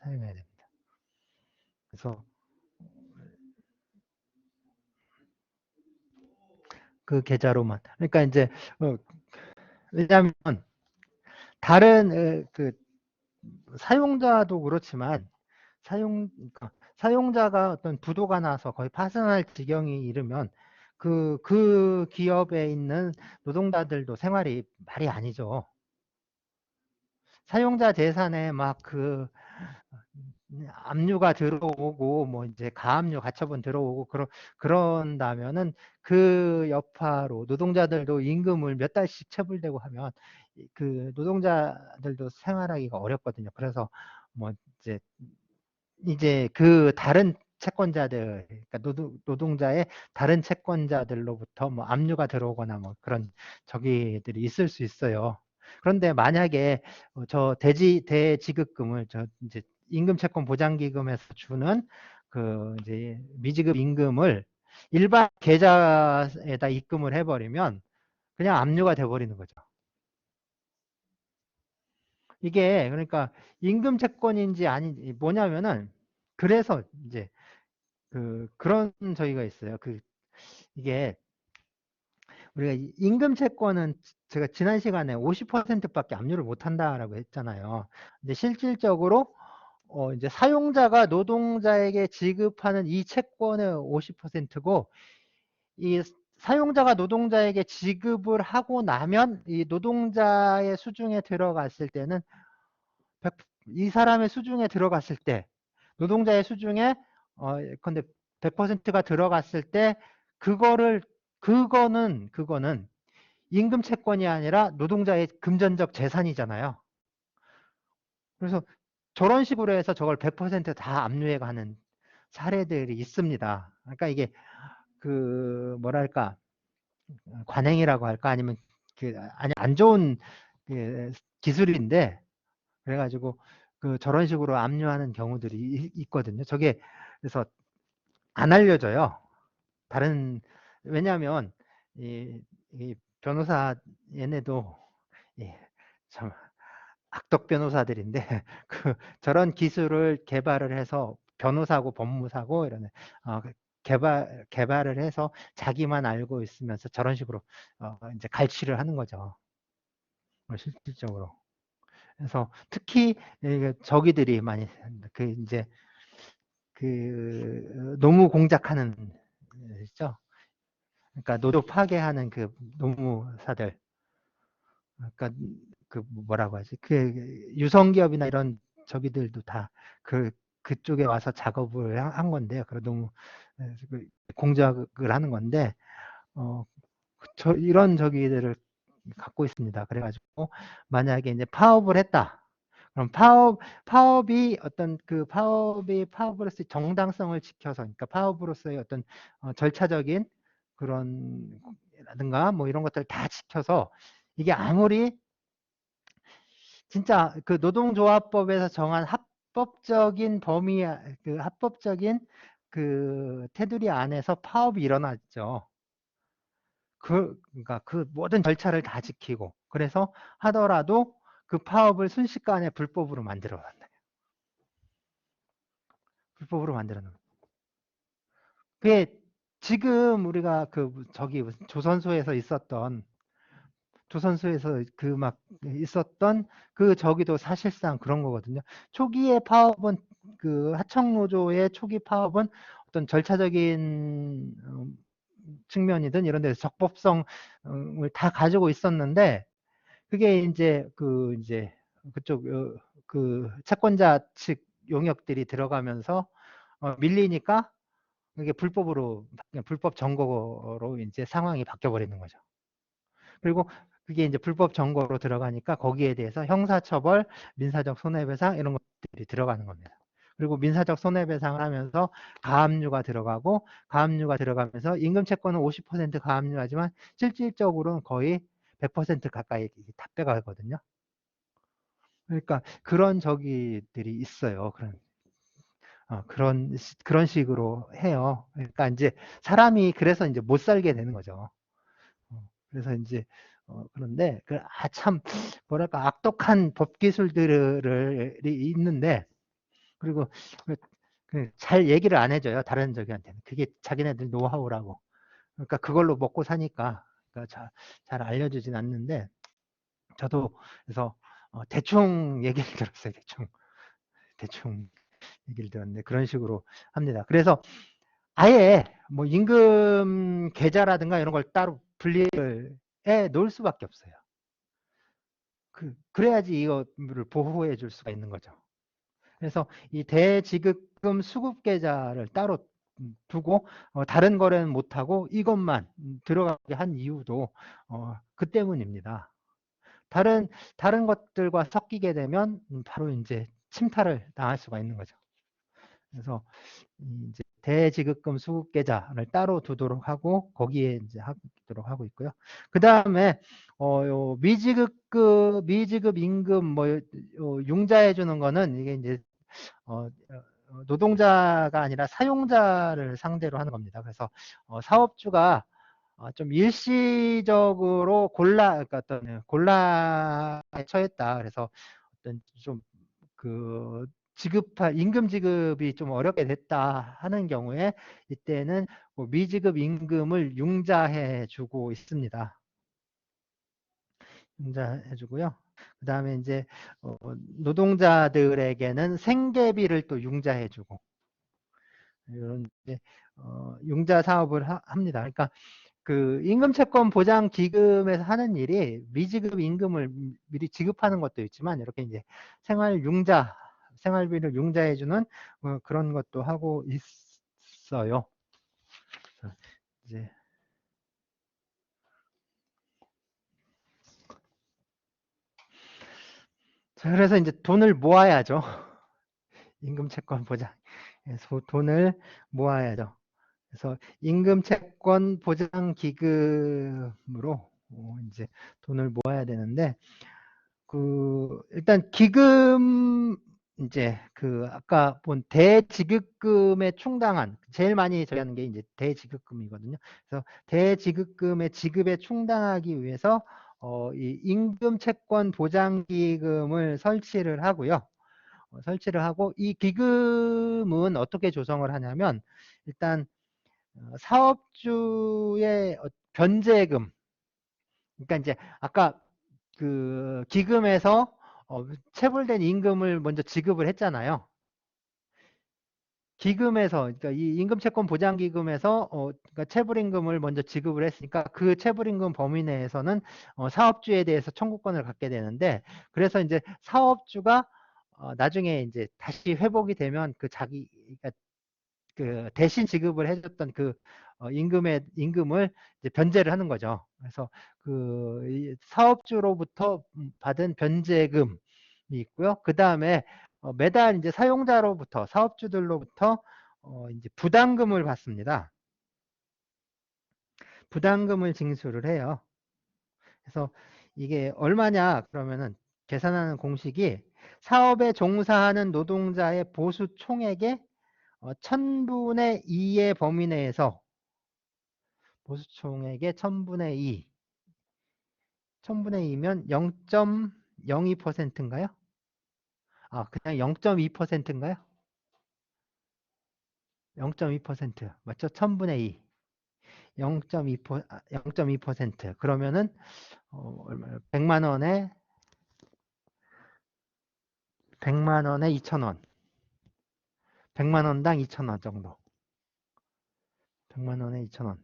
A: 사용해야 됩니다. 그래서 그 계좌로만. 그러니까 이제 왜냐하면 다른 그 사용자도 그렇지만 그러니까 사용자가 어떤 부도가 나서 거의 파산할 지경이 이르면 그 기업에 있는 노동자들도 생활이 말이 아니죠. 사용자 재산에 막 압류가 들어오고 뭐 이제 가압류 가처분 들어오고 그런다면은 그 여파로 노동자들도 임금을 몇 달씩 체불되고 하면 그 노동자들도 생활하기가 어렵거든요. 그래서 뭐 이제 그 다른 채권자들, 그러니까 노동자의 다른 채권자들로부터 뭐 압류가 들어오거나 뭐 그런 저기들이 있을 수 있어요. 그런데 만약에 저 대지급금을 이제 임금채권 보장기금에서 주는 그 이제 미지급 임금을 일반 계좌에다 입금을 해버리면 그냥 압류가 돼버리는 거죠. 이게 그러니까 임금채권인지 아닌지 뭐냐면은 그래서 이제 그런 저희가 있어요. 이게 우리가 임금 채권은 제가 지난 시간에 50%밖에 압류를 못 한다라고 했잖아요. 근데 실질적으로 이제 사용자가 노동자에게 지급하는 이 채권의 50%고 이 사용자가 노동자에게 지급을 하고 나면 이 노동자의 수중에 들어갔을 때는 이 사람의 수중에 들어갔을 때 노동자의 수중에 근데 100%가 들어갔을 때 그거는 임금 채권이 아니라 노동자의 금전적 재산이잖아요. 그래서 저런 식으로 해서 저걸 100%다 압류해 가는 사례들이 있습니다. 그러니까 이게 뭐랄까 관행이라고 할까 아니면 아니 안 좋은 기술인데 그래가지고 저런 식으로 압류하는 경우들이 있거든요. 저게 그래서 안 알려져요. 왜냐하면 이 변호사 얘네도 참 악덕 변호사들인데 저런 기술을 개발을 해서 변호사고 법무사고 이런 개발을 해서 자기만 알고 있으면서 저런 식으로 이제 갈취를 하는 거죠. 실질적으로. 그래서 특히 저기들이 많이 이제 노무 공작하는 있죠. 그러니까 노조 파괴하는 노무사들. 그러니까 뭐라고 하지? 유성기업이나 이런 저기들도 다 그쪽에 와서 작업을 한 건데요. 너무 공작을 하는 건데 이런 저기들을 갖고 있습니다. 그래가지고 만약에 이제 파업을 했다. 그럼 파업으로서의 정당성을 지켜서, 그러니까 파업으로서의 어떤 절차적인 라든가 뭐 이런 것들 다 지켜서 이게 아무리 진짜 노동조합법에서 정한 합법적인 범위, 그 합법적인 그 테두리 안에서 파업이 일어났죠. 그러니까 그 모든 절차를 다 지키고 그래서 하더라도 그 파업을 순식간에 불법으로 만들어 놨네. 불법으로 만들어 놓은. 그게 지금 우리가 그 저기 무슨 조선소에서 그 막 있었던 그 저기도 사실상 그런 거거든요. 초기의 파업은 그 하청노조의 초기 파업은 어떤 절차적인 측면이든 이런 데서 적법성을 다 가지고 있었는데 그게 이제 그쪽 그 채권자 측 용역들이 들어가면서 밀리니까 이게 불법으로 그냥 불법 점거로 이제 상황이 바뀌어 버리는 거죠. 그리고 그게 이제 불법 점거로 들어가니까 거기에 대해서 형사처벌, 민사적 손해배상 이런 것들이 들어가는 겁니다. 그리고 민사적 손해배상을 하면서 가압류가 들어가고 가압류가 들어가면서 임금채권은 50% 가압류하지만 실질적으로는 거의 100% 가까이 다 빼가거든요. 그러니까 그런 저기들이 있어요. 그런 식으로 해요. 그러니까 이제 사람이 그래서 이제 못 살게 되는 거죠. 그래서 이제 그런데 참 뭐랄까 악독한 법 기술들이 있는데 그리고 그- 잘 얘기를 안 해줘요. 다른 저기한테는. 그게 자기네들 노하우라고. 그러니까 그걸로 먹고 사니까 그러니까 잘 알려주진 않는데 저도 그래서 대충 얘기를 들었어요. 대충 얘기를 들었는데 그런 식으로 합니다. 그래서 아예 뭐 임금 계좌라든가 이런 걸 따로 분리를 해 놓을 수밖에 없어요. 그래야지 이거를 보호해 줄 수가 있는 거죠. 그래서 이 대지급금 수급 계좌를 따로 두고 다른 거래는 못하고 이것만 들어가게 한 이유도 그 때문입니다. 다른 것들과 섞이게 되면 바로 이제 침탈을 당할 수가 있는 거죠. 그래서 이제 대지급금 수급 계좌를 따로 두도록 하고 거기에 이제 하도록 하고 있고요. 그 다음에 미지급 임금 뭐 융자해 주는 거는 이게 이제 노동자가 아니라 사용자를 상대로 하는 겁니다. 그래서 사업주가 좀 일시적으로 그러니까 어떤 곤란에 처했다. 그래서 어떤 좀 그 임금 지급이 좀 어렵게 됐다 하는 경우에 이때는 뭐 미지급 임금을 융자해 주고 있습니다. 융자해 주고요. 그 다음에 이제 노동자들에게는 생계비를 또 융자해 주고 이런 이제 융자 사업을 합니다. 그러니까 그 임금채권 보장 기금에서 하는 일이 미지급 임금을 미리 지급하는 것도 있지만 이렇게 이제 생활비를 융자해주는 그런 것도 하고 있어요. 이제 그래서 이제 돈을 모아야죠. 임금채권 보장에서 돈을 모아야죠. 그래서 임금채권 보장 기금으로 이제 돈을 모아야 되는데 일단 기금 이제 아까 본 대지급금에 충당한 제일 많이 저희하는 게 이제 대지급금이거든요. 그래서 대지급금의 지급에 충당하기 위해서 이 임금채권 보장기금을 설치를 하고요. 설치를 하고 이 기금은 어떻게 조성을 하냐면 일단 사업주의 변제금 그러니까 이제 아까 그 기금에서 체불된 임금을 먼저 지급을 했잖아요. 기금에서 그러니까 이 임금채권 보장기금에서 그러니까 체불임금을 먼저 지급을 했으니까 그 체불임금 범위 내에서는 사업주에 대해서 청구권을 갖게 되는데 그래서 이제 사업주가 나중에 이제 다시 회복이 되면 그러니까 그 대신 지급을 해줬던 그 임금을 이제 변제를 하는 거죠. 그래서 그 사업주로부터 받은 변제금이 있고요. 그 다음에 매달 이제 사용자로부터 사업주들로부터 이제 부담금을 받습니다. 부담금을 징수를 해요. 그래서 이게 얼마냐 그러면은 계산하는 공식이 사업에 종사하는 노동자의 보수 총액의 1000분의 2의 범위 내에서 보수 총액의 1000분의 2. 1000분의 2면 0.02%인가요? 아, 그냥 0.2%인가요? 0.2% 맞죠? 1000분의 2. 0.2%. 그러면은 얼마요? 100만 원에 2,000원. 100만 원당 2,000원 정도. 100만 원에 2,000원.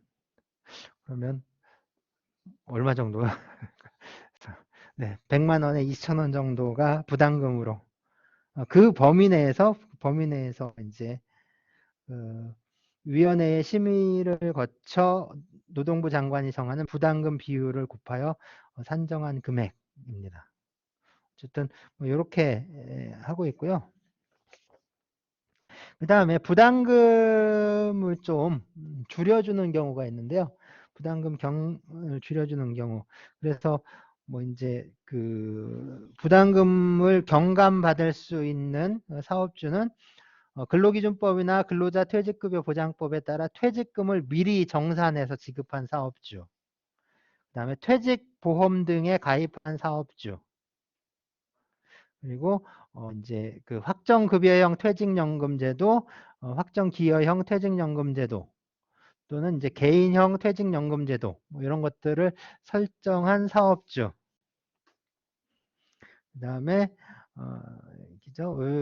A: 그러면 얼마 정도가? 네, 100만 원에 2,000원 정도가 부담금으로 그 범위 내에서 이제 그 위원회의 심의를 거쳐 노동부 장관이 정하는 부담금 비율을 곱하여 산정한 금액입니다. 어쨌든 뭐 이렇게 하고 있고요. 그 다음에 부담금을 좀 줄여주는 경우가 있는데요. 부담금 경을 줄여주는 경우. 그래서 뭐 이제 그 부담금을 경감받을 수 있는 사업주는 근로기준법이나 근로자 퇴직급여 보장법에 따라 퇴직금을 미리 정산해서 지급한 사업주. 그다음에 퇴직보험 등에 가입한 사업주. 그리고 이제 그 확정급여형 퇴직연금제도, 확정기여형 퇴직연금제도 또는 이제 개인형 퇴직연금제도 뭐 이런 것들을 설정한 사업주. 그다음에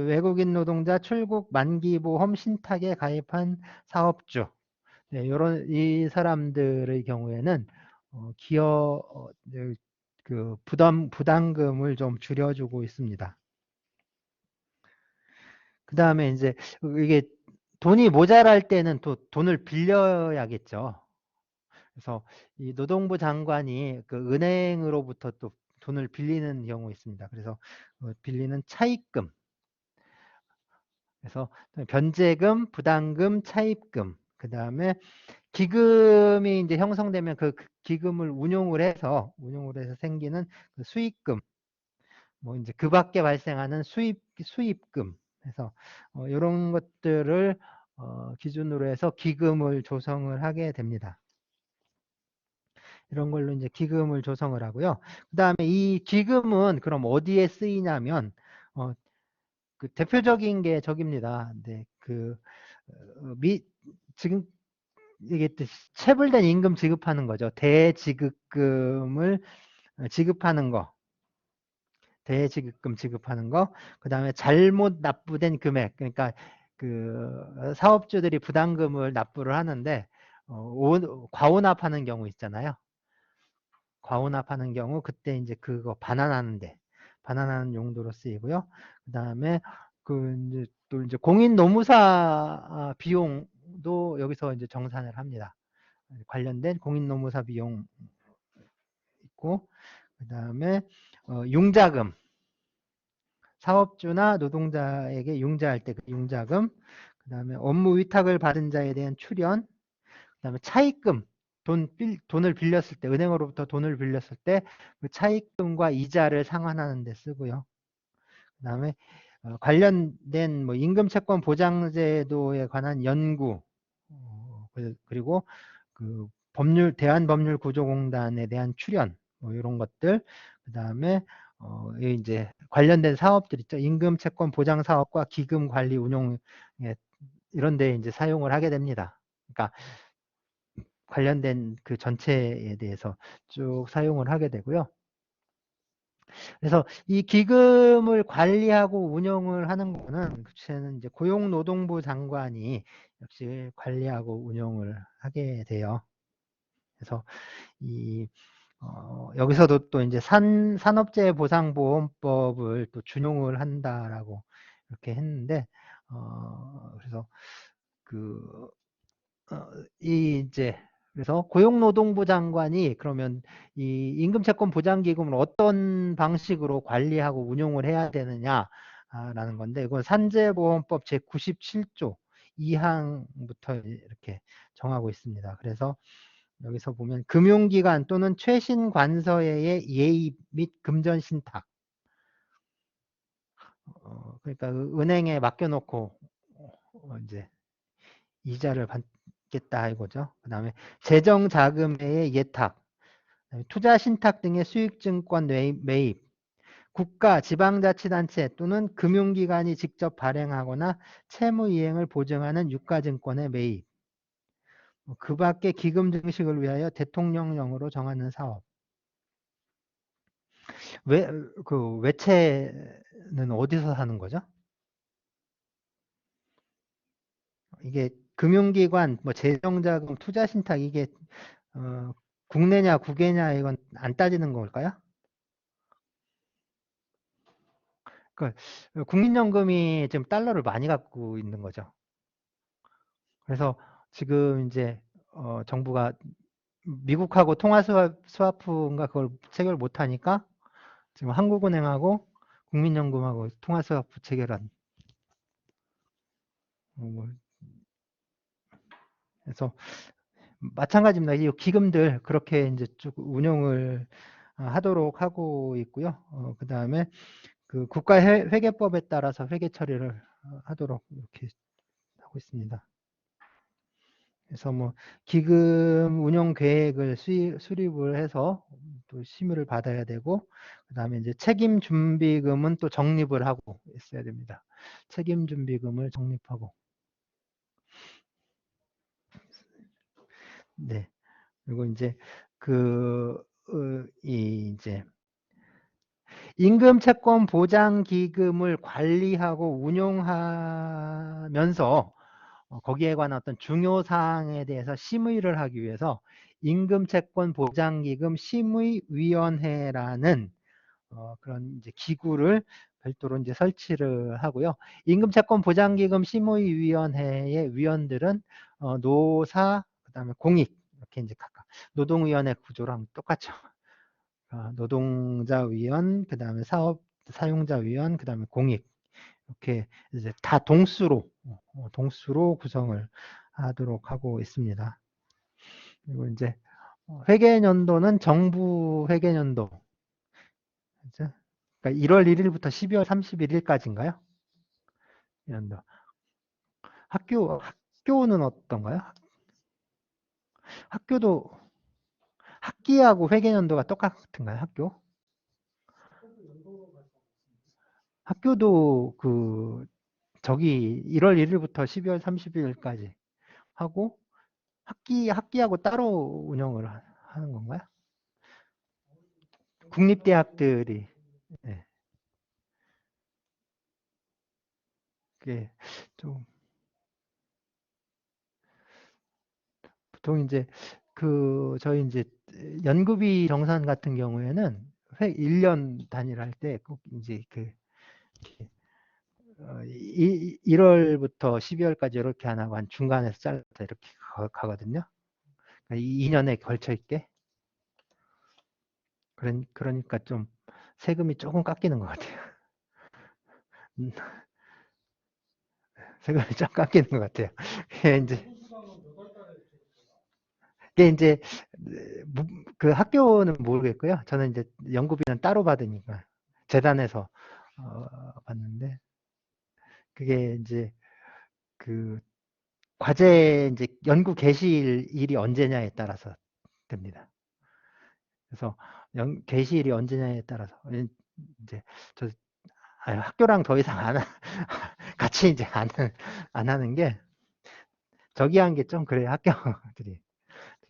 A: 외국인 노동자 출국 만기보험 신탁에 가입한 사업주. 네, 이 사람들의 경우에는 그 부담금을 좀 줄여주고 있습니다. 그 다음에 이제 이게 돈이 모자랄 때는 또 돈을 빌려야겠죠. 그래서 이 노동부 장관이 그 은행으로부터 또 돈을 빌리는 경우 있습니다. 그래서 빌리는 차입금, 그래서 변제금, 부담금, 차입금, 그 다음에 기금이 이제 형성되면 그 기금을 운용을 해서 생기는 그 수익금, 뭐 이제 그 밖에 발생하는 수입금 해서 이런 것들을 기준으로 해서 기금을 조성을 하게 됩니다. 이런 걸로 이제 기금을 조성을 하고요. 그 다음에 이 기금은 그럼 어디에 쓰이냐면 그 대표적인 게 저깁니다. 네, 지금 이게 체불된 임금 지급하는 거죠. 대지급금을 지급하는 거. 대지급금 지급하는 거. 그 다음에 잘못 납부된 금액. 그러니까 그 사업주들이 부담금을 납부를 하는데 과오납하는 경우 있잖아요. 과오납하는 경우 그때 이제 그거 반환하는 용도로 쓰이고요. 그 다음에 이제 또 이제 공인 노무사 비용도 여기서 이제 정산을 합니다. 관련된 공인 노무사 비용 있고, 그 다음에 융자금, 사업주나 노동자에게 융자할 때 그 융자금, 그 다음에 업무 위탁을 받은 자에 대한 출연, 그 다음에 차입금, 돈을 빌렸을 때, 은행으로부터 돈을 빌렸을 때 그 차입금과 이자를 상환하는 데 쓰고요. 그 다음에 관련된 뭐 임금채권 보장제도에 관한 연구, 그리고 그 대한법률구조공단에 대한 출연, 뭐 이런 것들, 그 다음에 이제 관련된 사업들 있죠. 임금채권 보장 사업과 기금 관리 운용 이런 데 이제 사용을 하게 됩니다. 그러니까 관련된 그 전체에 대해서 쭉 사용을 하게 되고요. 그래서 이 기금을 관리하고 운영을 하는 거는 주체는 이제 고용노동부 장관이 역시 관리하고 운영을 하게 돼요. 그래서 여기서도 또 이제 산업재해보상보험법을 또 준용을 한다라고 이렇게 했는데, 그래서 그래서 고용노동부 장관이 그러면 이 임금채권 보장기금을 어떤 방식으로 관리하고 운용을 해야 되느냐라는 건데, 이건 산재보험법 제97조 2항부터 이렇게 정하고 있습니다. 그래서 여기서 보면 금융기관 또는 최신 관서의 예의 및 금전신탁, 그러니까 은행에 맡겨놓고 이제 이자를 받겠다 이거죠. 그다음에 재정 자금의 예탁, 투자 신탁 등의 수익증권 매입, 국가, 지방자치단체 또는 금융기관이 직접 발행하거나 채무 이행을 보증하는 유가증권의 매입, 그 밖에 기금 증식을 위하여 대통령령으로 정하는 사업. 그 외채는 어디서 사는 거죠? 이게 금융기관, 뭐 재정자금, 투자신탁 이게 국내냐 국외냐 이건 안 따지는 걸까요? 그 국민연금이 지금 달러를 많이 갖고 있는 거죠. 그래서 지금 이제 정부가 미국하고 통화 스와프인가 그걸 체결 못 하니까 지금 한국은행하고 국민연금하고 통화 스와프 체결한. 뭐 그래서 마찬가지입니다. 이 기금들 그렇게 이제 쭉 운용을 하도록 하고 있고요. 그 다음에 그 국가회계법에 따라서 회계 처리를 하도록 이렇게 하고 있습니다. 그래서 뭐 기금 운용 계획을 수립을 해서 또 심의를 받아야 되고, 그다음에 이제 책임 준비금은 또 적립을 하고 있어야 됩니다. 책임 준비금을 적립하고. 네. 그리고 이제 이제 임금 채권 보장 기금을 관리하고 운용하면서 거기에 관한 어떤 중요 사항에 대해서 심의를 하기 위해서 임금채권 보장기금 심의위원회라는 그런 이제 기구를 별도로 이제 설치를 하고요. 임금채권 보장기금 심의위원회의 위원들은 노사, 그다음에 공익 이렇게 이제 각각 노동위원회 구조랑 똑같죠. 노동자위원, 그다음에 사용자위원, 그다음에 공익 이렇게 이제 다 동수로 구성을 하도록 하고 있습니다. 그리고 이제 회계연도는 정부 회계연도. 그죠? 그러니까 1월 1일부터 12월 31일까지인가요? 연도. 학교는 어떤가요? 학교도 학기하고 회계연도가 똑같은가요? 학교도 저기 1월 1일부터 12월 30일까지 하고 학기하고 따로 운영을 하는 건가요? 국립대학들이. 네. 그게 좀 보통 이제 저희 이제 연구비 정산 같은 경우에는 1년 단위로 할 때 꼭 이제 1월부터 12월까지 이렇게 안 하고 한 중간에서 잘라서 이렇게 가거든요. 그러니까 2년에 걸쳐 있게. 그러니까 좀 세금이 조금 깎이는 것 같아요. 음, 세금이 좀 깎이는 것 같아요. 이게 이제 그 학교는 모르겠고요. 저는 이제 연구비는 따로 받으니까 재단에서 받는데 그게 이제 그 과제 이제 연구 개시일이 언제냐에 따라서 됩니다. 그래서 개시일이 언제냐에 따라서 이제 저 학교랑 더 이상 같이 이제 안 하는 게 저기 한 게 좀 그래요. 학교들이.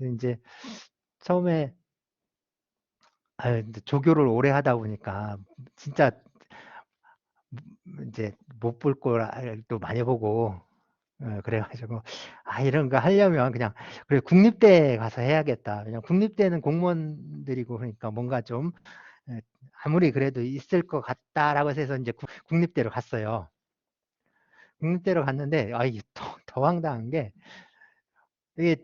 A: 이제 처음에 조교를 오래 하다 보니까 진짜 이제 못 볼 걸도 많이 보고 그래가지고 이런 거 하려면 그냥 그래 국립대 가서 해야겠다. 왜냐면 국립대는 공무원들이고 그러니까 뭔가 좀 아무리 그래도 있을 것 같다라고 해서 이제 국립대로 갔어요. 국립대로 갔는데 이게 더 황당한 게 이게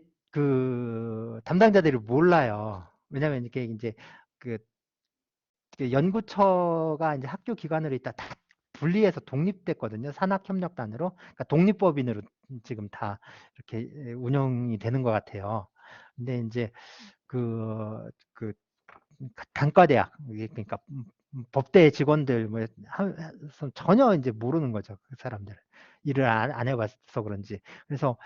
A: 담당자들이 몰라요. 왜냐면 이렇게 이제 그 연구처가 이제 학교 기관으로 있다 다 분리해서 독립됐거든요. 산학협력단으로. 그러니까 독립법인으로 지금 다 이렇게 운영이 되는 것 같아요. 근데 이제 그 단과대학, 그러니까 법대 직원들 뭐 전혀 이제 모르는 거죠. 그 사람들 일을 안 해봐서 그런지. 그래서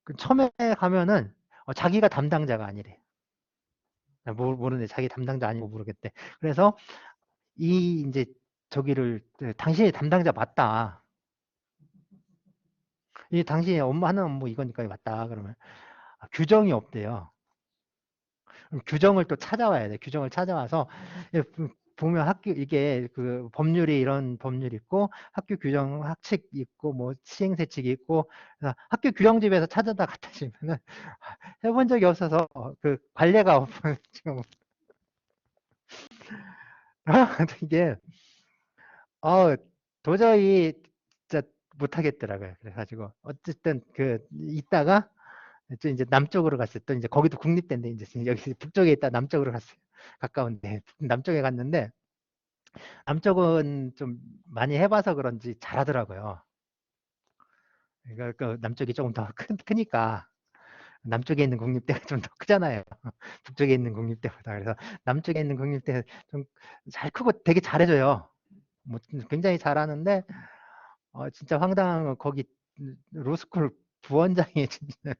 A: 그 처음에 가면은 자기가 담당자가 아니래. 모르는데 자기 담당자 아니고 모르겠대. 그래서 이 이제 저기를 당신이 담당자 맞다. 이 당신이 하는 업무 이거니까 맞다. 그러면 규정이 없대요. 그럼 규정을 또 찾아와야 돼. 규정을 찾아와서 보면 학교 이게 그 법률이 이런 법률이 있고 학교 규정 학칙 있고 뭐 시행세칙이 있고 그래서 학교 규정집에서 찾아다 갖다 주면은 해본 적이 없어서 그 관례가 없어요. 지금 이게 어 도저히 진짜 못하겠더라고요. 그래가지고 어쨌든 그 이따가 이제 남쪽으로 갔어요. 또 이제 거기도 국립대인데 이제 여기 북쪽에 있다 남쪽으로 갔어요. 가까운데 남쪽에 갔는데 남쪽은 좀 많이 해봐서 그런지 잘하더라고요. 그러니까 그 남쪽이 조금 더 크니까 남쪽에 있는 국립대가 좀 더 크잖아요. 북쪽에 있는 국립대보다. 그래서 남쪽에 있는 국립대 좀 잘 크고 되게 잘해줘요. 뭐 굉장히 잘하는데 진짜 황당한 건 거기 로스쿨 부원장이 진짜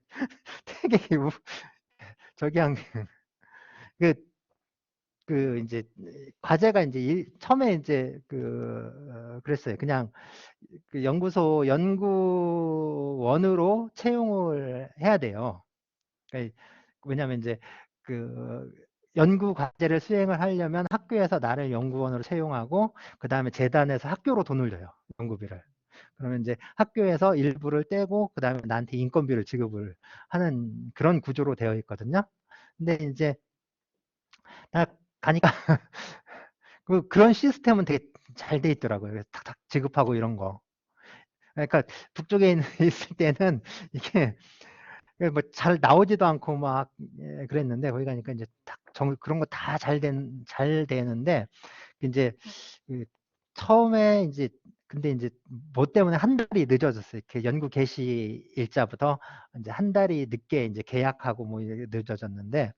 A: 되게 저기 한 그, 그 이제 과제가 이제 처음에 이제 그랬어요. 그냥 그 연구소 연구원으로 채용을 해야 돼요. 그러니까 왜냐하면 이제 그 연구 과제를 수행을 하려면 학교에서 나를 연구원으로 채용하고 그 다음에 재단에서 학교로 돈을 줘요. 연구비를. 그러면 이제 학교에서 일부를 떼고 그 다음에 나한테 인건비를 지급을 하는 그런 구조로 되어 있거든요. 근데 이제 나 가니까 그런 시스템은 되게 잘 돼 있더라고요. 그래서 탁탁 지급하고 이런 거. 그러니까 북쪽에 있을 때는 이게 뭐 잘 나오지도 않고 막 그랬는데 거기 가니까 이제 딱 그런 거 다 잘 되는데 이제 그 처음에 이제 근데 이제 뭐 때문에 한 달이 늦어졌어요. 이렇게 연구 개시 일자부터 이제 한 달이 늦게 이제 계약하고 뭐 늦어졌는데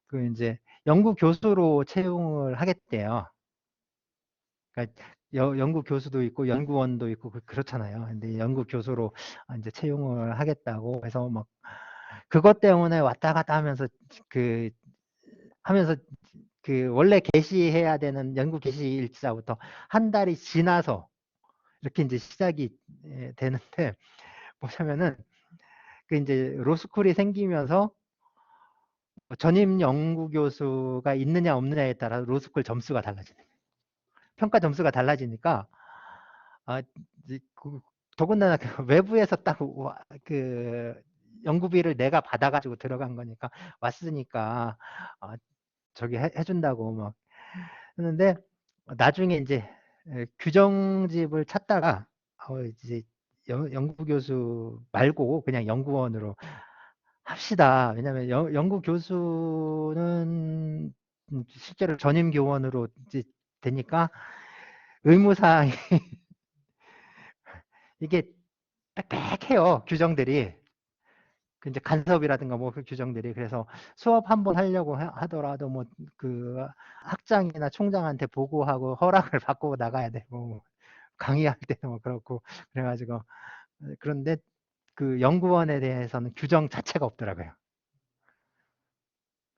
A: 그 이제 연구 교수로 채용을 하겠대요. 그러니까 연구 교수도 있고 연구원도 있고 그렇잖아요. 근데 연구 교수로 이제 채용을 하겠다고 해서 막 그것 때문에 왔다 갔다 하면서 그 하면서 그 원래 개시해야 되는 연구 개시 일자부터 한 달이 지나서 이렇게 이제 시작이 되는데 뭐냐면은 그 이제 로스쿨이 생기면서 전임 연구 교수가 있느냐 없느냐에 따라 로스쿨 점수가 달라지는 거예요. 평가 점수가 달라지니까 아, 더군다나 그 외부에서 딱 그 연구비를 내가 받아가지고 들어간 거니까 왔으니까 저기 해준다고 막 했는데 나중에 이제 규정집을 찾다가 이제 연구 교수 말고 그냥 연구원으로 합시다. 왜냐하면 연구 교수는 실제로 전임 교원으로 이제 되니까 의무사항이 이게 빽빽해요. 규정들이. 그 이제 간섭이라든가 뭐 그 규정들이 그래서 수업 한번 하려고 하더라도 뭐 그 학장이나 총장한테 보고하고 허락을 받고 나가야 되고 강의할 때도 뭐 그렇고 그래가지고 그런데 그 연구원에 대해서는 규정 자체가 없더라고요.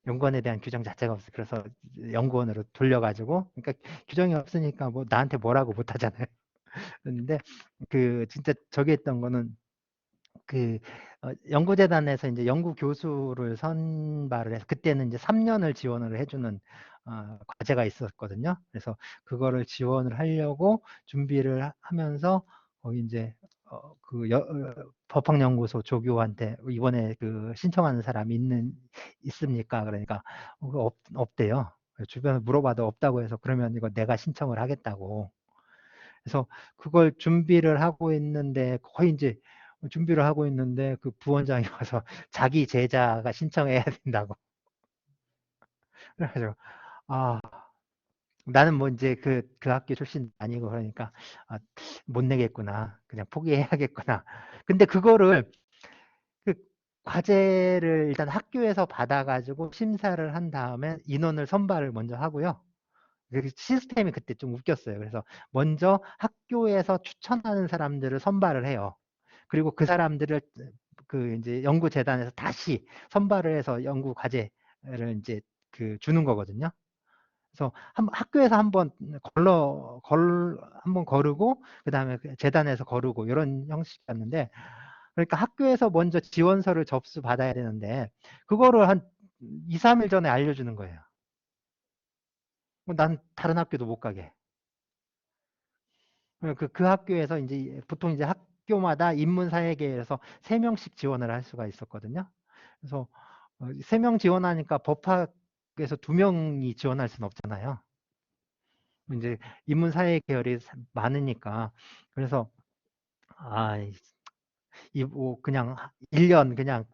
A: 연구원에 대한 규정 자체가 없어. 그래서 연구원으로 돌려가지고 그러니까 규정이 없으니까 뭐 나한테 뭐라고 못하잖아요. 그런데 그 진짜 저기 했던 거는 그 연구재단에서 이제 연구 교수를 선발을 해서 그때는 이제 3년을 지원을 해주는 과제가 있었거든요. 그래서 그거를 지원을 하려고 준비를 하면서 거기 이제 법학연구소 조교한테 이번에 그 신청하는 사람이 있습니까? 그러니까 없대요. 주변에 물어봐도 없다고 해서 그러면 이거 내가 신청을 하겠다고. 그래서 그걸 준비를 하고 있는데 거의 이제 준비를 하고 있는데 그 부원장이 와서 자기 제자가 신청해야 된다고. 그래가지고 아 나는 뭐 이제 그 학교 출신 아니고 그러니까 아, 못 내겠구나. 그냥 포기해야겠구나. 근데 그거를 그 과제를 일단 학교에서 받아가지고 심사를 한 다음에 인원을 선발을 먼저 하고요. 시스템이 그때 좀 웃겼어요. 그래서 먼저 학교에서 추천하는 사람들을 선발을 해요. 그리고 그 사람들을 그 이제 연구재단에서 다시 선발을 해서 연구 과제를 이제 그 주는 거거든요. 그래서 학교에서 한번 한번 거르고 그다음에 재단에서 거르고 이런 형식이었는데, 그러니까 학교에서 먼저 지원서를 접수 받아야 되는데 그거를 한 2, 3일 전에 알려주는 거예요. 난 다른 학교도 못 가게. 그 학교에서 이제 보통 이제 학교마다 인문사회계에서 3명씩 지원을 할 수가 있었거든요. 그래서 3명 지원하니까 법학에서 2명이 지원할 수는 없잖아요. 이제 인문사회 계열이 많으니까. 그래서 아, 뭐 그냥 1년 그냥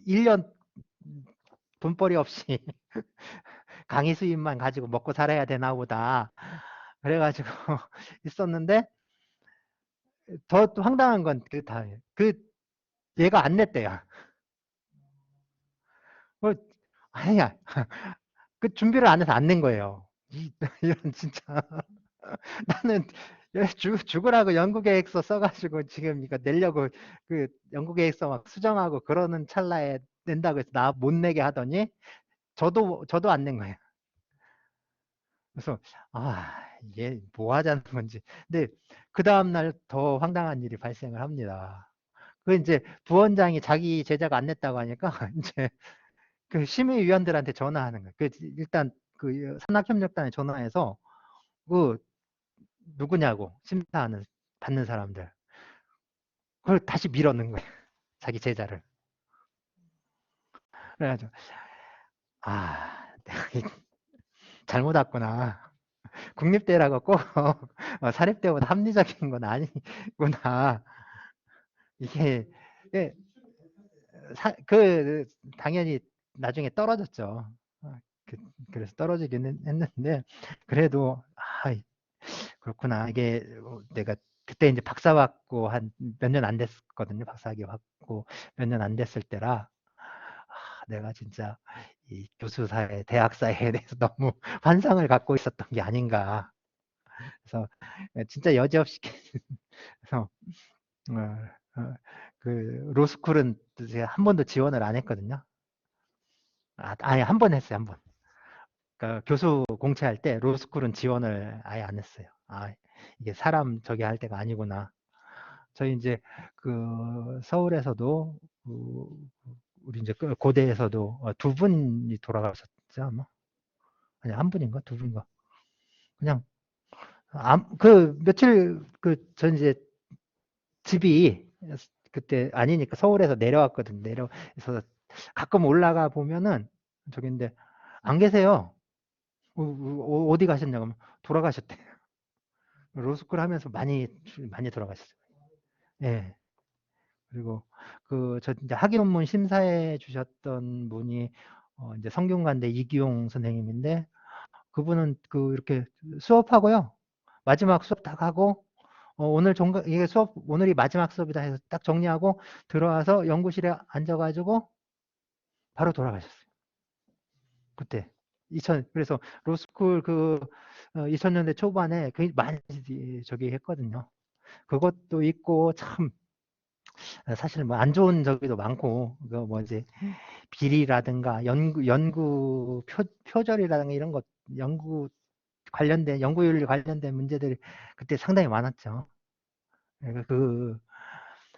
A: 1년 돈벌이 없이 강의 수입만 가지고 먹고 살아야 되나 보다. 그래가지고 있었는데, 더 황당한 건 그 얘가 안 냈대요. 뭐, 아니야. 그 준비를 안 해서 안 낸 거예요. 이런 진짜. 나는 죽으라고 연구계획서 써가지고 지금 이거 내려고 그 연구계획서 막 수정하고 그러는 찰나에 낸다고 해서 나 못 내게 하더니 저도 안 낸 거예요. 그래서 이게 뭐 하자는 건지. 근데 그 다음날 더 황당한 일이 발생을 합니다. 그 이제 부원장이 자기 제자가 안 냈다고 하니까 이제 그 심의위원들한테 전화하는 거예요. 일단 그 산학협력단에 전화해서 그 누구냐고 심사하는 받는 사람들 그걸 다시 밀어넣은 거예요. 자기 제자를. 그래가지고 내가 잘못 왔구나. 국립대라고 꼭 사립대보다 합리적인 건 아니구나. 이게 예, 그 당연히 나중에 떨어졌죠. 그, 래서 떨어지긴 했는데 그래도 그렇구나. 이게 내가 그때 이제 박사 받고 한 몇 년 안 됐거든요. 박사학위 받고 몇 년 안 됐을 때라 내가 진짜 이 교수사회, 대학사회에 대해서 너무 환상을 갖고 있었던 게 아닌가. 그래서 진짜 여지없이 그래서 그 로스쿨은 제가 한 번도 지원을 안 했거든요. 아니 한 번 했어요. 한 번. 그러니까 교수 공채할 때 로스쿨은 지원을 아예 안 했어요. 이게 사람 저기 할 때가 아니구나. 저희 이제 그 서울에서도 우리 이제 그 고대에서도 두 분이 돌아가셨죠 아마. 아니 한 분인가 두 분인가. 그냥 그 며칠 전 이제 집이 그때 아니니까 서울에서 내려왔거든. 내려서 가끔 올라가 보면은 저기인데 안 계세요. 어디 가셨냐고 하면 돌아가셨대. 로스쿨 하면서 많이 돌아가셨어요. 예. 그리고 저 이제 학위 논문 심사해 주셨던 분이 이제 성균관대 이기용 선생님인데 그분은 이렇게 수업하고요. 마지막 수업 딱 하고 이게 오늘이 마지막 수업이다 해서 딱 정리하고 들어와서 연구실에 앉아가지고 바로 돌아가셨어요. 그때. 그래서 로스쿨 2000년대 초반에 많이 저기 했거든요. 그것도 있고 참 사실 뭐 안 좋은 저기도 많고 뭐 이제 비리라든가 연구 표절이라든가 이런 것 연구윤리 관련된 문제들이 그때 상당히 많았죠. 그러니까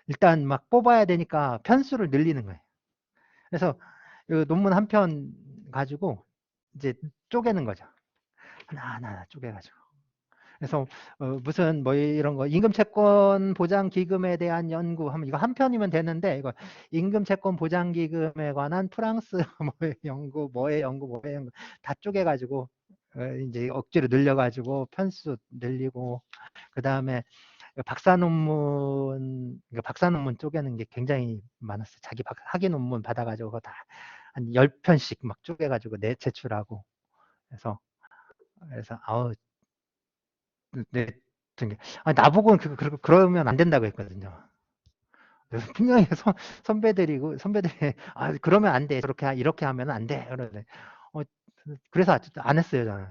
A: 일단 막 뽑아야 되니까 편수를 늘리는 거예요. 그래서 논문 한 편 가지고 이제 쪼개는 거죠. 하나하나 쪼개가지고. 그래서 무슨 뭐 이런 거 임금채권 보장기금에 대한 연구 하면 이거 한 편이면 되는데 이거 임금채권 보장기금에 관한 프랑스 뭐의 연구 다 쪼개가지고 이제 억지로 늘려가지고 편수 늘리고 그 다음에 박사 논문 쪼개는 게 굉장히 많았어요. 자기 학위 논문 받아가지고 다 한 10편씩 막 쪼개가지고 제출하고 그래서 네, 나보고는 그러면 안 된다고 했거든요. 그래서 분명히 선배들이 그러면 안 돼. 이렇게 하면 안 돼. 그러네. 그래서 안 했어요, 저는.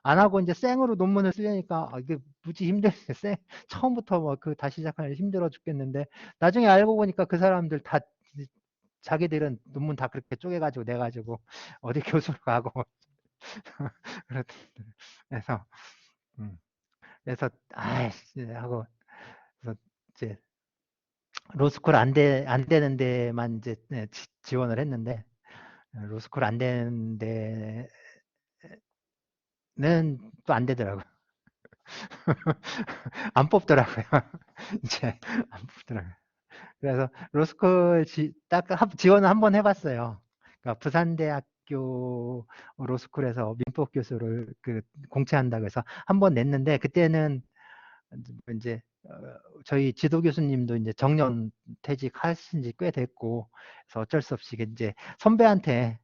A: 안 하고 이제 생으로 논문을 쓰려니까 이게 무지 힘들겠어요. 처음부터 뭐 그 다시 시작하는 힘들어 죽겠는데 나중에 알고 보니까 그 사람들 다 자기들은 논문 다 그렇게 쪼개가지고 내가지고 어디 교수로 가고 그래서 그래서 아이씨 하고 그래서 이제 로스쿨 안 되는 데만 이제 지원을 했는데 로스쿨 안 되는 데는 또 안 되더라고요. 안 뽑더라고요. 이제 안 뽑더라고요. 그래서 로스쿨 딱 지원을 한번 해봤어요. 그러니까 부산대학교 로스쿨에서 민법 교수를 그 공채한다고 해서 한번 냈는데 그때는 이제 저희 지도 교수님도 이제 정년 퇴직하신 지 꽤 됐고 그래서 어쩔 수 없이 이제 선배님한테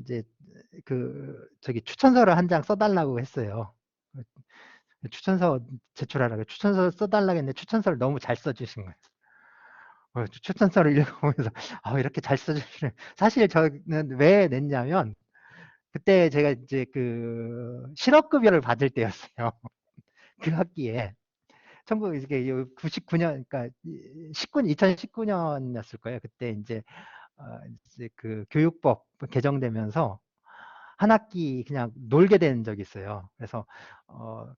A: 이제 그 저기 추천서를 한 장 써달라고 했어요. 추천서 제출하라고 추천서 써달라고 했는데 추천서를 너무 잘 써주신 거예요. 추천서를 읽어보면서 이렇게 잘 써주시네. 사실 저는 왜 냈냐면 그때 제가 이제 그 실업급여를 받을 때였어요. 그 학기에 1999년 그러니까 2019년이었을 거예요. 그때 이제 그 교육법 개정되면서 한 학기 그냥 놀게 된 적이 있어요. 그래서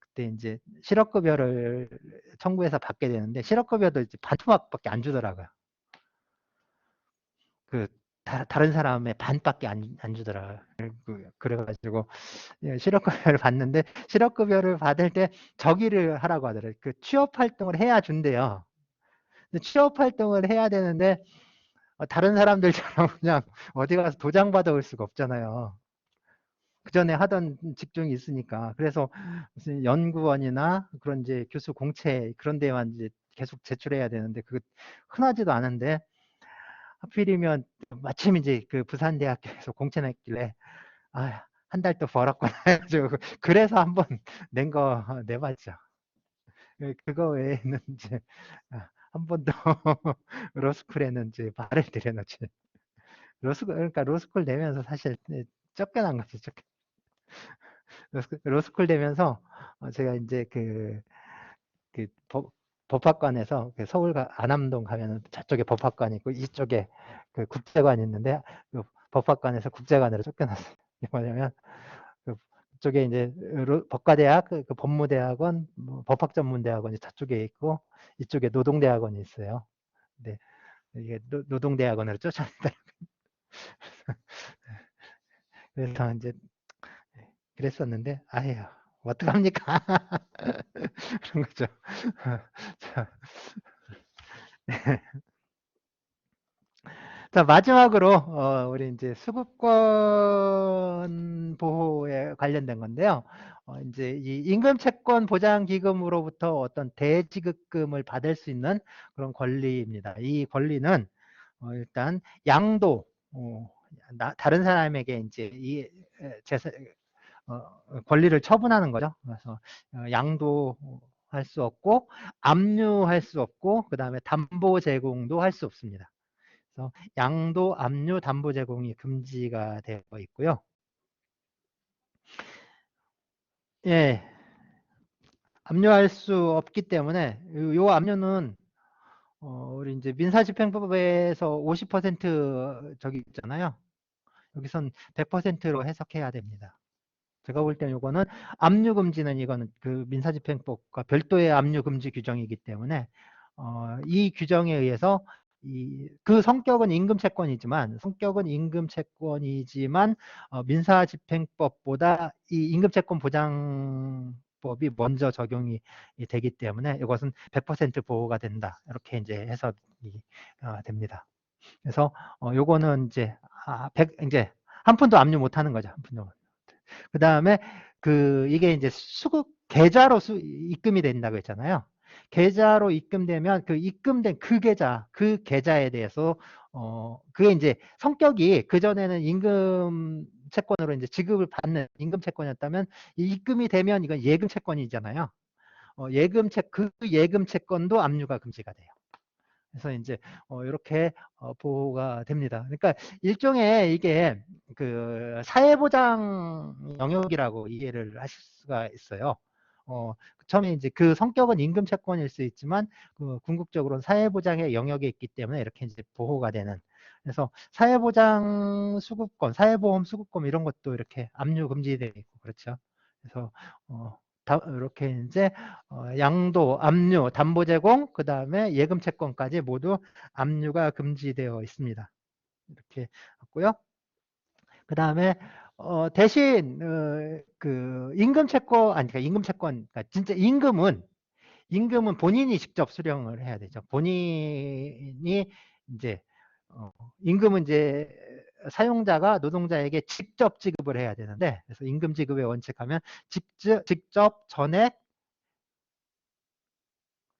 A: 그때 이제 실업급여를 청구해서 받게 되는데 실업급여도 이제 반토막밖에 안 주더라고요. 그 다른 사람의 반밖에 안 주더라고요. 그래가지고 실업급여를 받는데 실업급여를 받을 때 저기를 하라고 하더라고요. 그 취업활동을 해야 준대요. 근데 취업활동을 해야 되는데 다른 사람들처럼 그냥 어디 가서 도장 받아올 수가 없잖아요. 그 전에 하던 직종이 있으니까. 그래서 무슨 연구원이나 그런 이제 교수 공채 그런 데만 이제 계속 제출해야 되는데 그거 흔하지도 않은데 하필이면 마침 이제 그 부산대학교에서 공채 냈길래 한 달 또 벌었구나 해가지고 그래서 한번 낸 거 내봤죠. 그거 외에는 이제 한 번도 로스쿨에는 이제 말을 들여놓지. 그러니까 로스쿨 내면서 사실 쫓겨난 거죠. 로스쿨 되면서 제가 이제 그 법학관에서 서울 안암동 가면은 저쪽에 법학관이 있고 이쪽에 그 국제관이 있는데 그 법학관에서 국제관으로 쫓겨났어요. 뭐냐면 그쪽에 이제 법과대학, 그 법무대학원, 뭐 법학전문대학원이 저쪽에 있고 이쪽에 노동대학원이 있어요. 근데 이게 노동대학원으로 쫓아낸다. 그래서 이제 그랬었는데 아휴 어떡합니까? 그런 거죠. 자, 마지막으로 우리 이제 수급권 보호에 관련된 건데요. 이제 이 임금채권 보장기금으로부터 어떤 대지급금을 받을 수 있는 그런 권리입니다. 이 권리는 일단 양도, 다른 사람에게 이제 이 재산, 권리를 처분하는 거죠. 그래서 양도할 수 없고 압류할 수 없고 그 다음에 담보 제공도 할 수 없습니다. 그래서 양도, 압류, 담보 제공이 금지가 되어 있고요. 예, 압류할 수 없기 때문에 요 압류는 우리 이제 민사집행법에서 50% 저기 있잖아요. 여기선 100%로 해석해야 됩니다. 제가 볼 때는 요거는 압류 금지는 이거는 그 민사집행법과 별도의 압류 금지 규정이기 때문에 이 규정에 의해서 그 성격은 임금채권이지만 민사집행법보다 이 임금채권 보장법이 먼저 적용이 되기 때문에 이것은 100% 보호가 된다. 이렇게 이제 해석이 됩니다. 그래서 요거는 이제 이제 한 푼도 압류 못 하는 거죠. 한 푼도. 그 다음에 이게 이제 계좌로 입금이 된다고 했잖아요. 계좌로 입금되면 그 입금된 그 계좌에 대해서 그게 이제 성격이 그전에는 임금 채권으로 이제 지급을 받는 임금 채권이었다면 입금이 되면 이건 예금 채권이잖아요. 그 예금 채권도 압류가 금지가 돼요. 그래서 이제 이렇게 보호가 됩니다. 그러니까 일종의 이게 그 사회보장 영역이라고 이해를 하실 수가 있어요. 처음에 이제 그 성격은 임금 채권일 수 있지만 그 궁극적으로는 사회보장의 영역에 있기 때문에 이렇게 이제 보호가 되는. 그래서 사회보장 수급권, 사회보험 수급권 이런 것도 이렇게 압류 금지되어 있고 그렇죠. 그래서 이렇게 이제 양도, 압류, 담보 제공, 그 다음에 예금 채권까지 모두 압류가 금지되어 있습니다. 이렇게 했고요. 그 다음에 대신 그 임금 채권, 아니 그러니까 임금 채권, 그러니까 진짜 임금은 본인이 직접 수령을 해야 되죠. 본인이 이제 임금은 이제 사용자가 노동자에게 직접 지급을 해야 되는데, 그래서 임금 지급의 원칙하면 직접 전액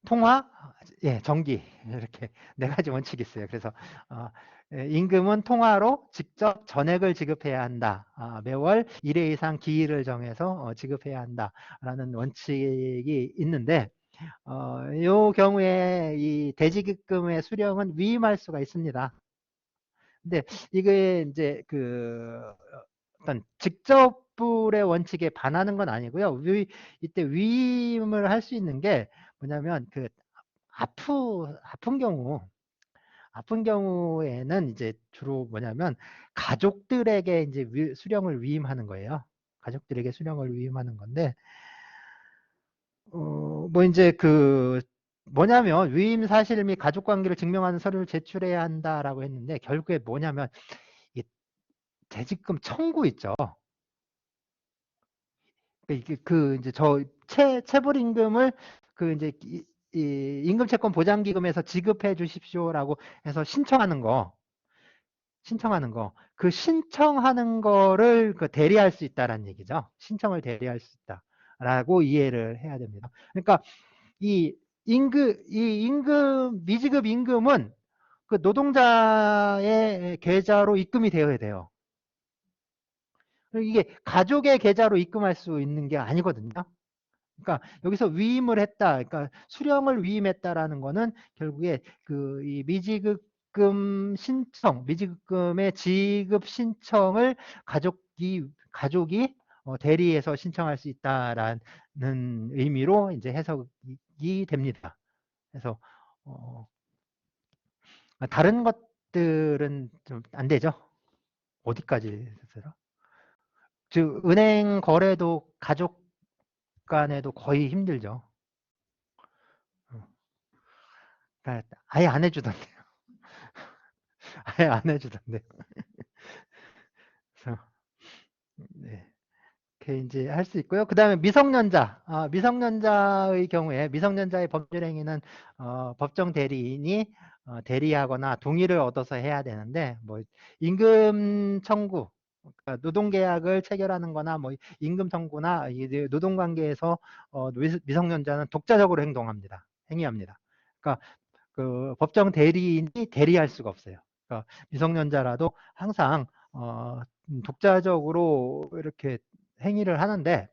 A: 통화, 예, 정기 이렇게 네 가지 원칙이 있어요. 그래서 임금은 통화로 직접 전액을 지급해야 한다. 매월 1회 이상 기일을 정해서 지급해야 한다라는 원칙이 있는데 이 경우에 이 대지급금의 수령은 위임할 수가 있습니다. 근데 이게 이제 그 어떤 직접불의 원칙에 반하는 건 아니고요. 이때 위임을 할 수 있는 게 뭐냐면 그 아픈 경우, 아픈 경우에는 이제 주로 뭐냐면 가족들에게 이제 수령을 위임하는 거예요. 가족들에게 수령을 위임하는 건데, 뭐 이제 그 뭐냐면 위임 사실 및 가족 관계를 증명하는 서류를 제출해야 한다라고 했는데 결국에 뭐냐면 이 대지금 청구 있죠. 이게 그 이제 저 체불 임금을 그 이제 이 임금채권 보장기금에서 지급해 주십시오라고 해서 신청하는 거, 그 신청하는 거를 그 대리할 수 있다라는 얘기죠. 신청을 대리할 수 있다라고 이해를 해야 됩니다. 그러니까 이 미지급 임금은 그 노동자의 계좌로 입금이 되어야 돼요. 이게 가족의 계좌로 입금할 수 있는 게 아니거든요. 그러니까 여기서 위임을 했다, 그러니까 수령을 위임했다라는 거는 결국에 그 이 미지급금의 지급 신청을 가족이 대리해서 신청할 수 있다라는 의미로 이제 해석이 됩니다. 그래서 어, 다른 것들은 좀 안 되죠. 어디까지 했어요? 즉 은행 거래도 가족 간에도 거의 힘들죠. 어, 그러니까 아예 안 해주던데요. 아예 안 해주던데. 그래서 네. 이렇게 이제 할 수 있고요. 그 다음에 미성년자의 경우에 미성년자의 법률 행위는 법정 대리인이 대리하거나 동의를 얻어서 해야 되는데 뭐 임금 청구, 그러니까 노동계약을 체결하는 거나 뭐 임금 청구나 노동관계에서 미성년자는 독자적으로 행위합니다. 그러니까 그 법정 대리인이 대리할 수가 없어요. 그러니까 미성년자라도 항상 독자적으로 이렇게 행위를 하는데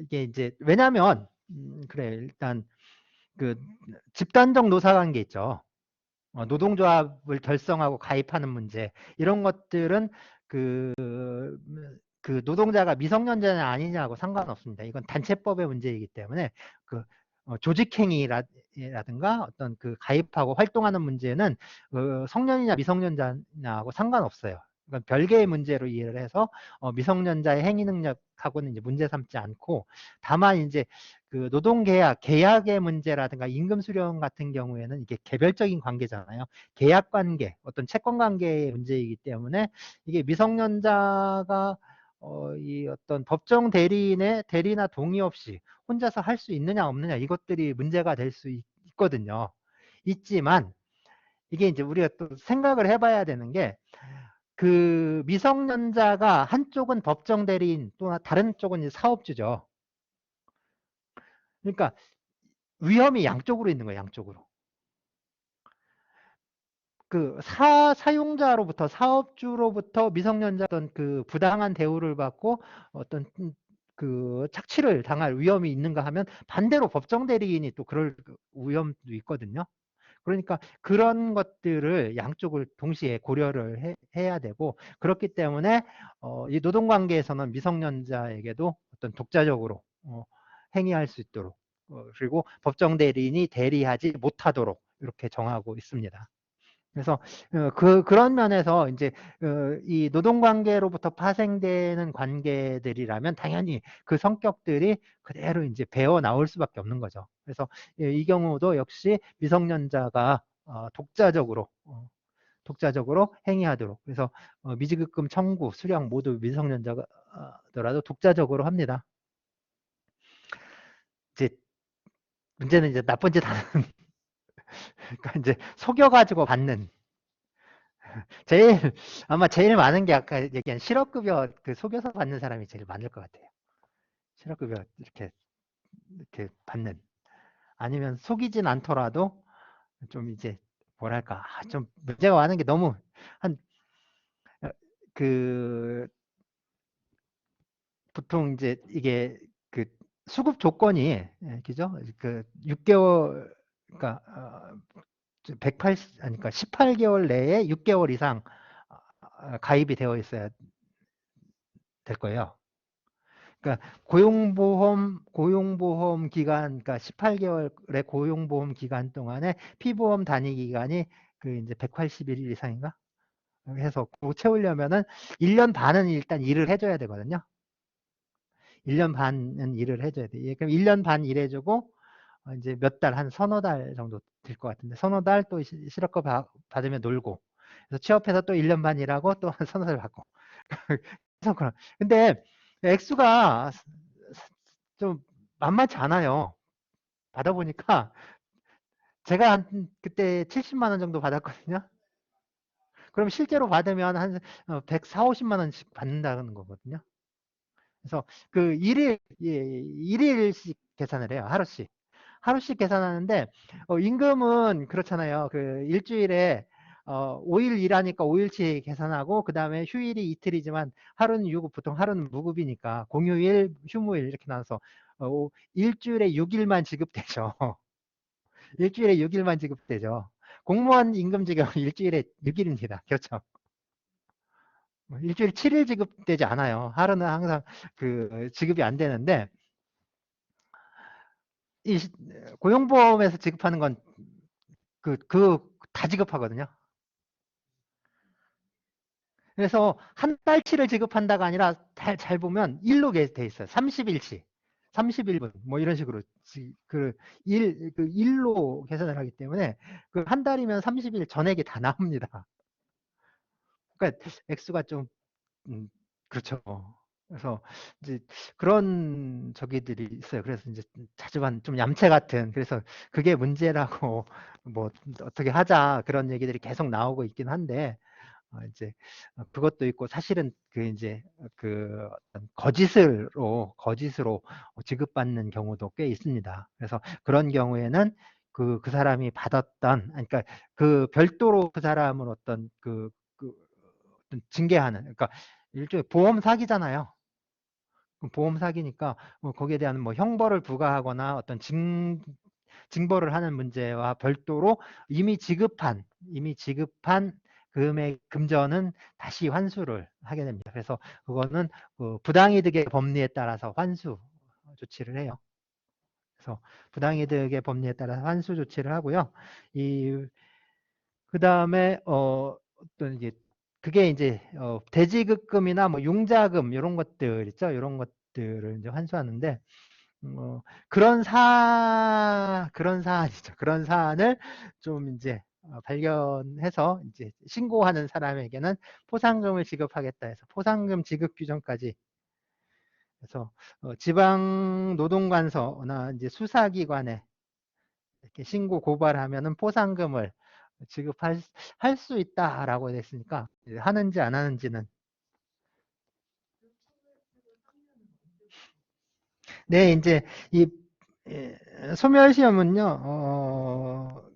A: 이게 이제 왜냐하면 그래 일단 그 집단적 노사관계 있죠. 노동조합을 결성하고 가입하는 문제 이런 것들은 그, 그 노동자가 미성년자냐 아니냐하고 상관없습니다. 이건 단체법의 문제이기 때문에 그 조직행위라든가 어떤 그 가입하고 활동하는 문제는 성년이냐 미성년자냐하고 상관없어요. 이건 별개의 문제로 이해를 해서 미성년자의 행위 능력하고는 이제 문제 삼지 않고 다만 이제 그 계약의 문제라든가 임금 수령 같은 경우에는 이게 개별적인 관계잖아요. 계약 관계, 어떤 채권 관계의 문제이기 때문에 이게 미성년자가 이 어떤 법정 대리인의 대리나 동의 없이 혼자서 할 수 있느냐 없느냐 이것들이 문제가 될 수 있거든요. 있지만 이게 이제 우리가 또 생각을 해봐야 되는 게 그 미성년자가 한쪽은 법정 대리인 또 다른 쪽은 이제 사업주죠. 그러니까 위험이 양쪽으로 있는 거예요, 양쪽으로. 그 사용자로부터 사업주로부터 미성년자 어떤 그 부당한 대우를 받고 어떤 그 착취를 당할 위험이 있는가 하면 반대로 법정 대리인이 또 그럴 위험도 있거든요. 그러니까 그런 것들을 양쪽을 동시에 고려를 해야 되고, 그렇기 때문에 이 노동관계에서는 미성년자에게도 어떤 독자적으로 행위할 수 있도록, 그리고 법정 대리인이 대리하지 못하도록 이렇게 정하고 있습니다. 그래서 그런 면에서 이제 이 노동관계로부터 파생되는 관계들이라면 당연히 그 성격들이 그대로 이제 배어 나올 수밖에 없는 거죠. 그래서 이 경우도 역시 미성년자가 독자적으로 행위하도록, 그래서 미지급금 청구, 수령 모두 미성년자더라도 독자적으로 합니다. 이제 문제는 이제 나쁜 짓 하는 그러니까 이제 속여가지고 받는, 아마 제일 많은 게 아까 얘기한 실업급여 그 속여서 받는 사람이 제일 많을 것 같아요. 실업급여 이렇게 받는. 아니면 속이진 않더라도 좀 이제 뭐랄까, 좀 문제가 많은 게 너무 한 그 보통 이제 이게 그 수급 조건이, 그죠? 그 6개월, 그러니까 180 아니 그러니까 18개월 내에 6개월 이상 가입이 되어 있어야 될 거예요. 그러니까 고용보험 기간, 그러니까 18개월의 고용보험 기간 동안에 피보험 단위 기간이 그 이제 180일 이상인가 해서 그거 채우려면은 1년 반은 일단 일을 해줘야 되거든요. 1년 반은 일을 해줘야 돼. 예, 그럼 1년 반 일해주고 이제 몇 달, 한 서너 달 정도 될 것 같은데, 서너 달 또 실업급 받으면 놀고, 그래서 취업해서 또 1년 반 일하고 또 한 서너 달 받고. 그래서 근데 액수가 좀 만만치 않아요. 받아보니까 제가 한 그때 70만 원 정도 받았거든요. 그럼 실제로 받으면 한 140, 50만 원씩 받는다는 거거든요. 그래서 그 일일씩 계산을 해요. 하루씩 계산하는데, 임금은 그렇잖아요. 그 일주일에 5일 일하니까 5일치 계산하고, 그 다음에 휴일이 이틀이지만 하루는 유급, 보통 하루는 무급이니까 공휴일, 휴무일 이렇게 나눠서 일주일에 6일만 지급되죠. 일주일에 6일만 지급되죠. 공무원 임금 지급은 일주일에 6일입니다. 그렇죠. 일주일에 7일 지급되지 않아요. 하루는 항상 그 지급이 안 되는데, 이 고용보험에서 지급하는 건 다 지급하거든요. 그래서 한 달치를 지급한다가 아니라 잘 보면 일로 돼 있어요. 30일치, 31분 뭐 이런 식으로 그 일로 계산을 하기 때문에 그 한 달이면 30일 전액이 다 나옵니다. 그러니까 액수가 좀 그렇죠. 그래서 이제 그런 저기들이 있어요. 그래서 이제 자주 좀 얌체 같은, 그래서 그게 문제라고 뭐 어떻게 하자 그런 얘기들이 계속 나오고 있긴 한데, 이제 그것도 있고, 사실은 그 이제 그 어떤 거짓으로 지급받는 경우도 꽤 있습니다. 그래서 그런 경우에는 그 사람이 받았던, 그러니까 그 별도로 그 사람을 어떤 징계하는, 그러니까 일종의 보험 사기잖아요. 보험 사기니까 뭐 거기에 대한 뭐 형벌을 부과하거나 어떤 징벌을 하는 문제와 별도로 이미 지급한 금액 금전은 다시 환수를 하게 됩니다. 그래서 그거는 그 부당이득의 법리에 따라서 환수 조치를 해요. 그래서 부당이득의 법리에 따라서 환수 조치를 하고요. 그 다음에 어떤 이제 그게 이제 대지급금이나 뭐 융자금 이런 것들 있죠. 이런 것들을 이제 환수하는데, 그런 사안이죠. 그런 사안을 좀 이제 발견해서 이제 신고하는 사람에게는 포상금을 지급하겠다 해서 포상금 지급 규정까지 해서 지방 노동관서나 이제 수사기관에 이렇게 신고 고발하면은 포상금을 지급할 할 수 있다라고 됐으니까, 하는지 안 하는지는. 네, 이제 이 소멸시험은요,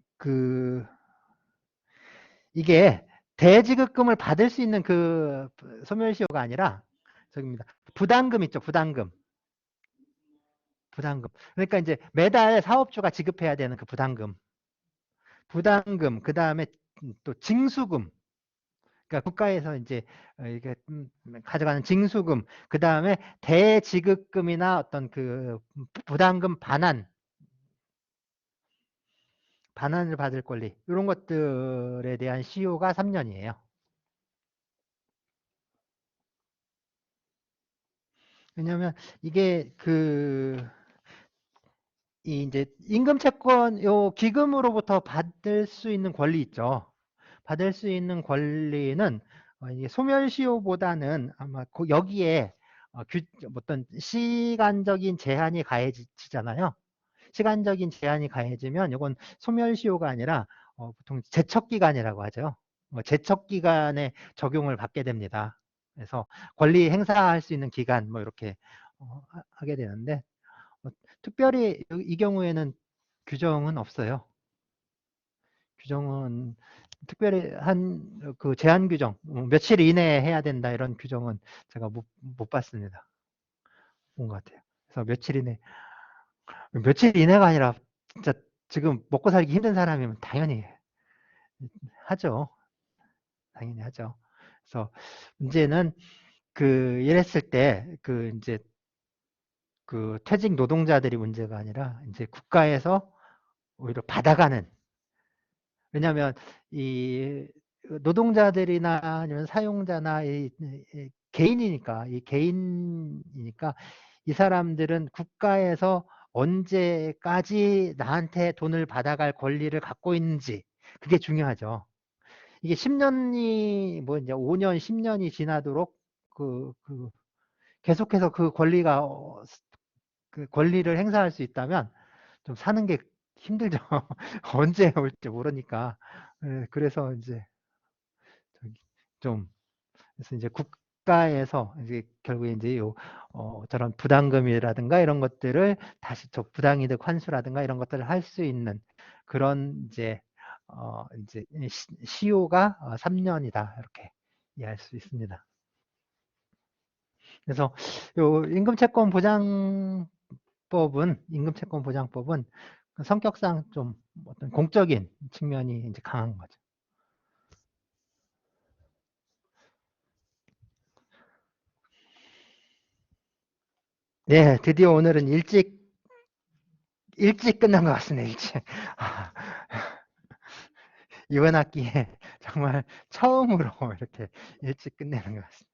A: 이게 대지급금을 받을 수 있는 그 소멸시효가 아니라 저기입니다. 부담금 있죠, 부담금. 부담금. 그러니까 이제 매달 사업주가 지급해야 되는 그 부담금. 부담금, 그 다음에 또 징수금. 그러니까 국가에서 이제 이게 가져가는 징수금, 그 다음에 대지급금이나 어떤 그 부담금 반환을 받을 권리, 이런 것들에 대한 시효가 3년이에요. 왜냐하면 이게 이 이제 임금채권 요 기금으로부터 받을 수 있는 권리 있죠. 받을 수 있는 권리는 이게 소멸시효보다는 아마 여기에 어떤 시간적인 제한이 가해지잖아요. 시간적인 제한이 가해지면 이건 소멸시효가 아니라 보통 제척기간이라고 하죠. 제척기간에 적용을 받게 됩니다. 그래서 권리 행사할 수 있는 기간 뭐 이렇게 하게 되는데 어, 특별히 이 경우에는 규정은 없어요. 규정은 특별히 한 그 제한 규정 며칠 이내에 해야 된다 이런 규정은 제가 못 봤습니다. 본 것 같아요. 그래서 며칠 이내가 아니라 진짜 지금 먹고 살기 힘든 사람이면 당연히 하죠. 당연히 하죠. 그래서 문제는 이랬을 때 이제 퇴직 노동자들이 문제가 아니라 이제 국가에서 오히려 받아가는. 왜냐하면 이 노동자들이나 아니면 사용자나 이 개인이니까 이 개인이니까 이 사람들은 국가에서 언제까지 나한테 돈을 받아갈 권리를 갖고 있는지 그게 중요하죠. 이게 10년이 뭐 이제 5년, 10년이 지나도록 계속해서 그 권리를 행사할 수 있다면 좀 사는 게 힘들죠. 언제 올지 모르니까. 예, 그래서 이제 저기 좀 그래서 이제 국가에서 이제 결국에 이제 저런 부담금이라든가 이런 것들을 다시 부당이득 환수라든가 이런 것들을 할 수 있는 그런 이제 시효가 3년이다 이렇게 이해할 수 있습니다. 그래서 요 임금채권 보장법은 성격상 좀 어떤 공적인 측면이 이제 강한 거죠. 네, 드디어 오늘은 일찍 끝난 것 같습니다. 일찍. 이번 학기에 정말 처음으로 이렇게 일찍 끝내는 것 같습니다.